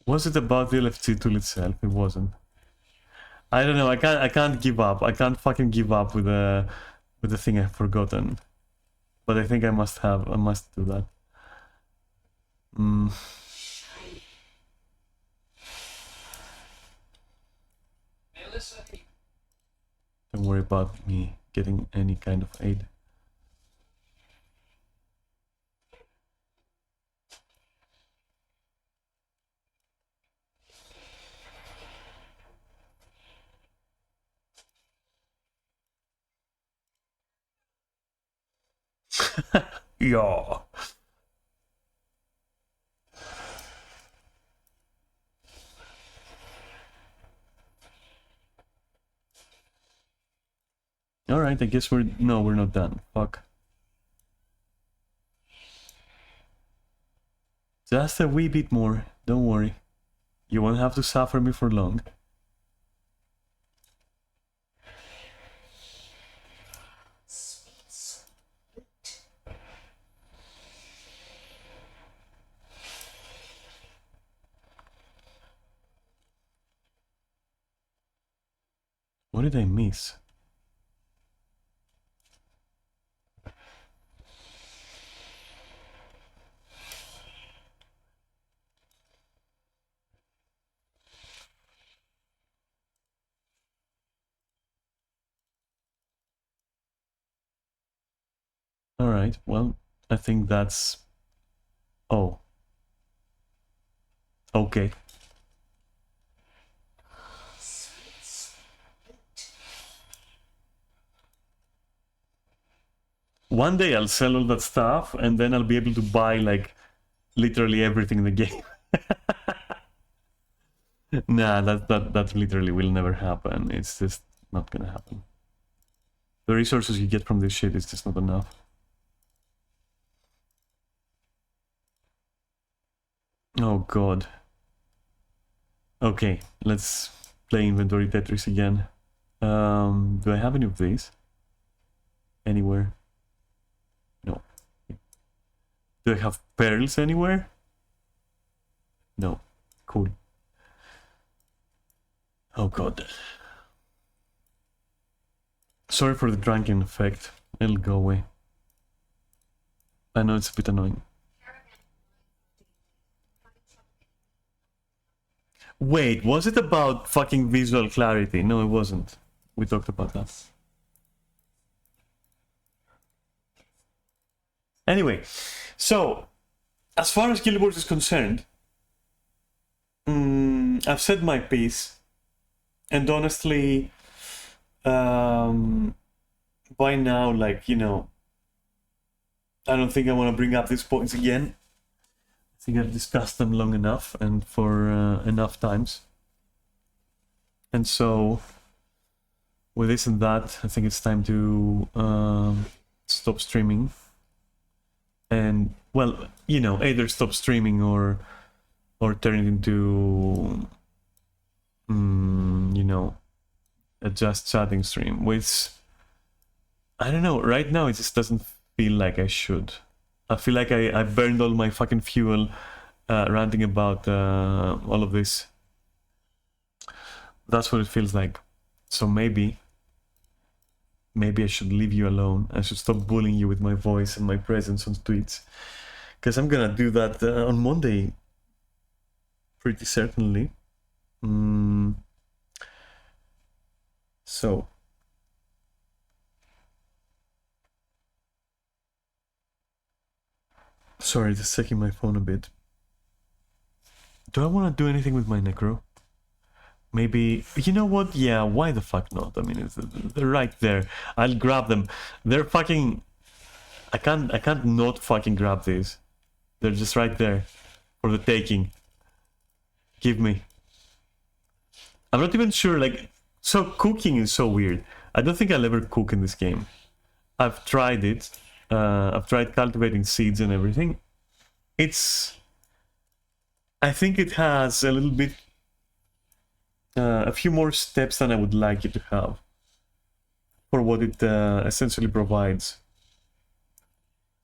Was it about the LFT tool itself? It wasn't. I don't know. I can't give up. I can't fucking give up with the thing I've forgotten. But I think I must do that. Don't worry about me getting any kind of aid. Yeah. Alright, I guess we're not done. Fuck. Just a wee bit more, don't worry. You won't have to suffer me for long. What did I miss? Alright, well, I think that's... Oh. Okay. One day I'll sell all that stuff and then I'll be able to buy, like, literally everything in the game. Nah, that literally will never happen. It's just not gonna happen. The resources you get from this shit is just not enough. Oh god. Okay, let's play inventory Tetris again. Do I have any of these? Anywhere? No. Do I have pearls anywhere? No. Cool. Oh god. Sorry for the drunken effect. It'll go away. I know it's a bit annoying. Wait, was it about fucking visual clarity? No, it wasn't. We talked about that. Anyway, so, as far as Guild Wars is concerned, I've said my piece, and honestly, by now, like, you know, I don't think I want to bring up these points again. I think I've discussed them long enough and for enough times. And so, with this and that, I think it's time to stop streaming. And, well, you know, either stop streaming or turn it into, you know, a just chatting stream, which, I don't know, right now it just doesn't feel like I should. I feel like I burned all my fucking fuel ranting about all of this. That's what it feels like. So maybe I should leave you alone. I should stop bullying you with my voice and my presence on tweets. Because I'm gonna do that on Monday. Pretty certainly. So, Sorry, just checking my phone a bit. Do I want to do anything with my necro? Maybe, you know what? Yeah, why the fuck not? I mean, they're right there. I'll grab them. They're fucking... I can't not fucking grab these. They're just right there for the taking. Give me. I'm not even sure, like... So cooking is so weird. I don't think I'll ever cook in this game. I've tried it. I've tried cultivating seeds and everything. It's... I think it has a little bit... a few more steps than I would like it to have. For what it essentially provides.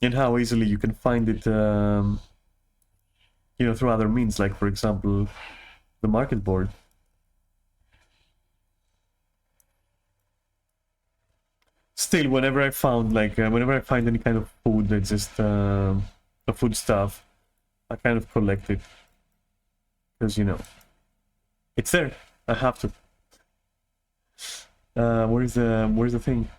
And how easily you can find it, you know, through other means, like, for example, the market board. Still, whenever I found, like, whenever I find any kind of food that's just a food stuff, I kind of collect it. Because, you know, it's there. I have to. Where's the thing?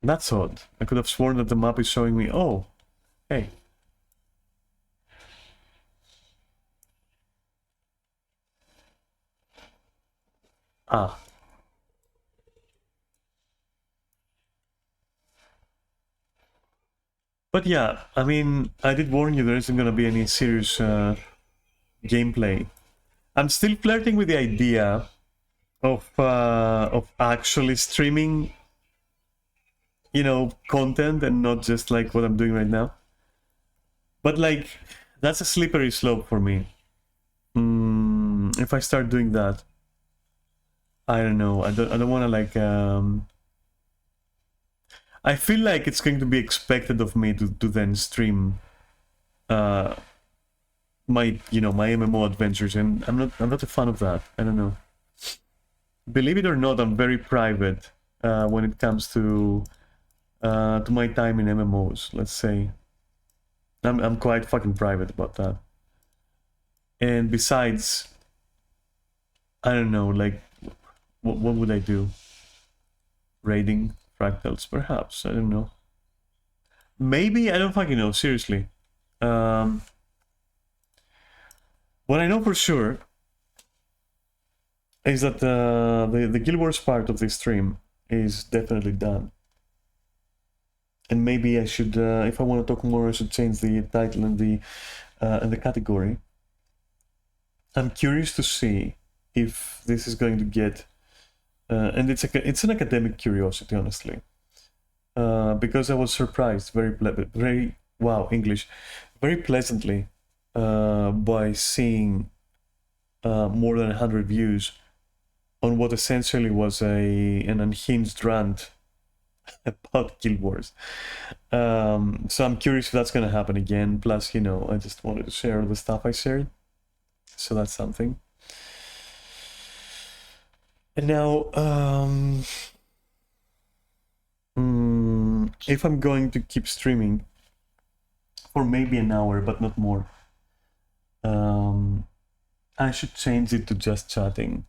That's odd. I could have sworn that the map is showing me, oh, hey. Ah. But yeah, I mean, I did warn you there isn't gonna be any serious gameplay. I'm still flirting with the idea of actually streaming, you know, content and not just like what I'm doing right now. But like, that's a slippery slope for me. If I start doing that, I don't know. I don't want to like. I feel like it's going to be expected of me to then stream my my MMO adventures, and I'm not a fan of that. I don't know. Believe it or not, I'm very private when it comes to my time in MMOs. Let's say I'm quite fucking private about that. And besides, I don't know, like, what would I do? Raiding fractals, perhaps. I don't know. Maybe, I don't fucking know, seriously. What I know for sure is that the Guild Wars part of this stream is definitely done. And maybe I should, if I want to talk more, I should change the title and the category. I'm curious to see if this is going to get, and it's an academic curiosity, honestly, because I was surprised very pleasantly by seeing more than 100 views on what essentially was an unhinged rant about Guild Wars. So I'm curious if that's going to happen again. Plus, you know, I just wanted to share the stuff I shared. So that's something. And now, if I'm going to keep streaming for maybe an hour, but not more, I should change it to just chatting.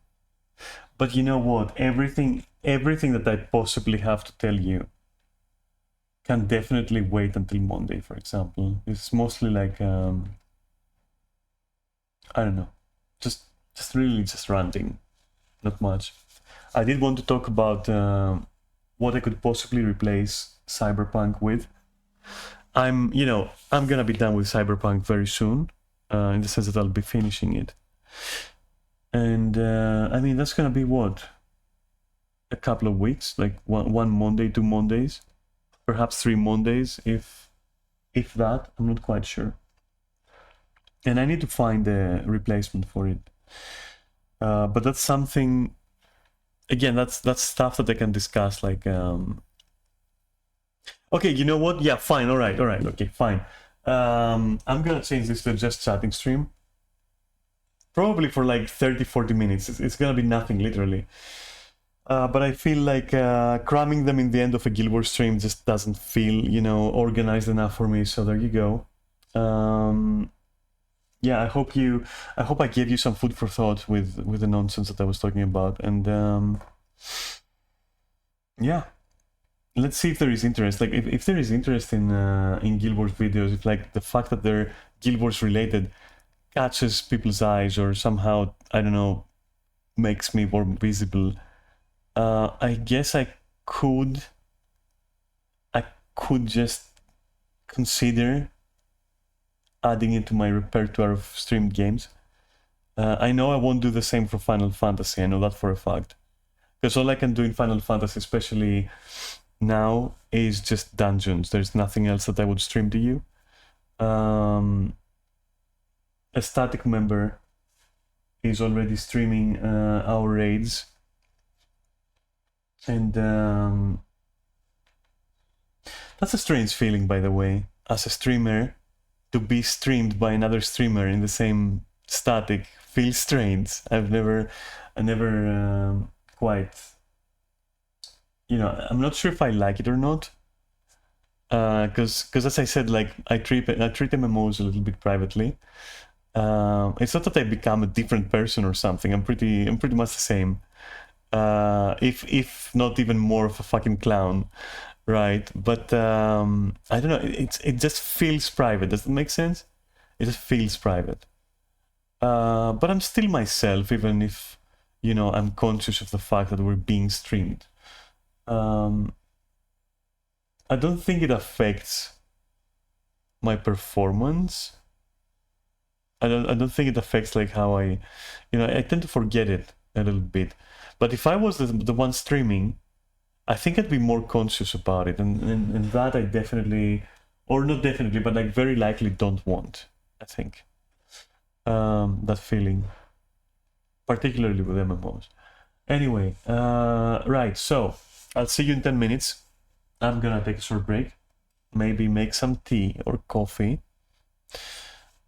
But you know what? Everything that I possibly have to tell you can definitely wait until Monday, for example. It's mostly like, I don't know, just really just ranting, not much. I did want to talk about what I could possibly replace Cyberpunk with. I'm gonna be done with Cyberpunk very soon, in the sense that I'll be finishing it. And I mean, that's gonna be what? A couple of weeks, like one Monday, 2 Mondays, perhaps 3 Mondays, if that. I'm not quite sure. And I need to find a replacement for it. But that's something. Again, that's stuff that I can discuss. Like, okay, you know what? Yeah, fine. All right. Okay, fine. I'm gonna change this to just chatting stream. Probably for like 30-40 minutes. It's gonna be nothing, literally. But I feel like cramming them in the end of a Guild Wars stream just doesn't feel, organized enough for me. So there you go. Yeah, I hope I gave you some food for thought with the nonsense that I was talking about. And yeah, let's see if there is interest. Like if there is interest in Guild Wars videos, if like the fact that they're Guild Wars related catches people's eyes or somehow, I don't know, makes me more visible, I guess I could just consider adding it to my repertoire of streamed games. I know I won't do the same for Final Fantasy, I know that for a fact. Because all I can do in Final Fantasy, especially now, is just dungeons. There's nothing else that I would stream to you. A static member is already streaming our raids. And that's a strange feeling, by the way, as a streamer, to be streamed by another streamer in the same static feels strange. I never quite, you know, I'm not sure if I like it or not. Because as I said, like I treat MMOs a little bit privately. It's not that I become a different person or something. I'm pretty much the same. If not even more of a fucking clown, right? But I don't know. It just feels private. Does that make sense? It just feels private. But I'm still myself, even if, you know, I'm conscious of the fact that we're being streamed. I don't think it affects my performance. I don't think it affects like how I, you know, I tend to forget it a little bit. But if I was the one streaming, I think I'd be more conscious about it, and that I definitely, or not definitely, but like very likely don't want. I think that feeling, particularly with MMOs. Anyway, right. So I'll see you in 10 minutes. I'm gonna take a short break, maybe make some tea or coffee,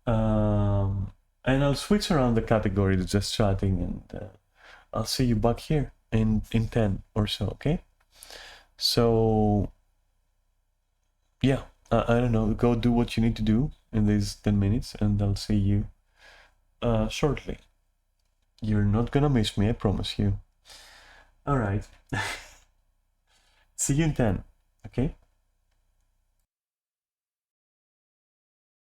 and I'll switch around the category to just chatting, and I'll see you back here in 10 or so. Okay. So yeah, I don't know, go do what you need to do in these 10 minutes, and I'll see you shortly. You're not gonna miss me, I promise you. All right. See you in 10, okay?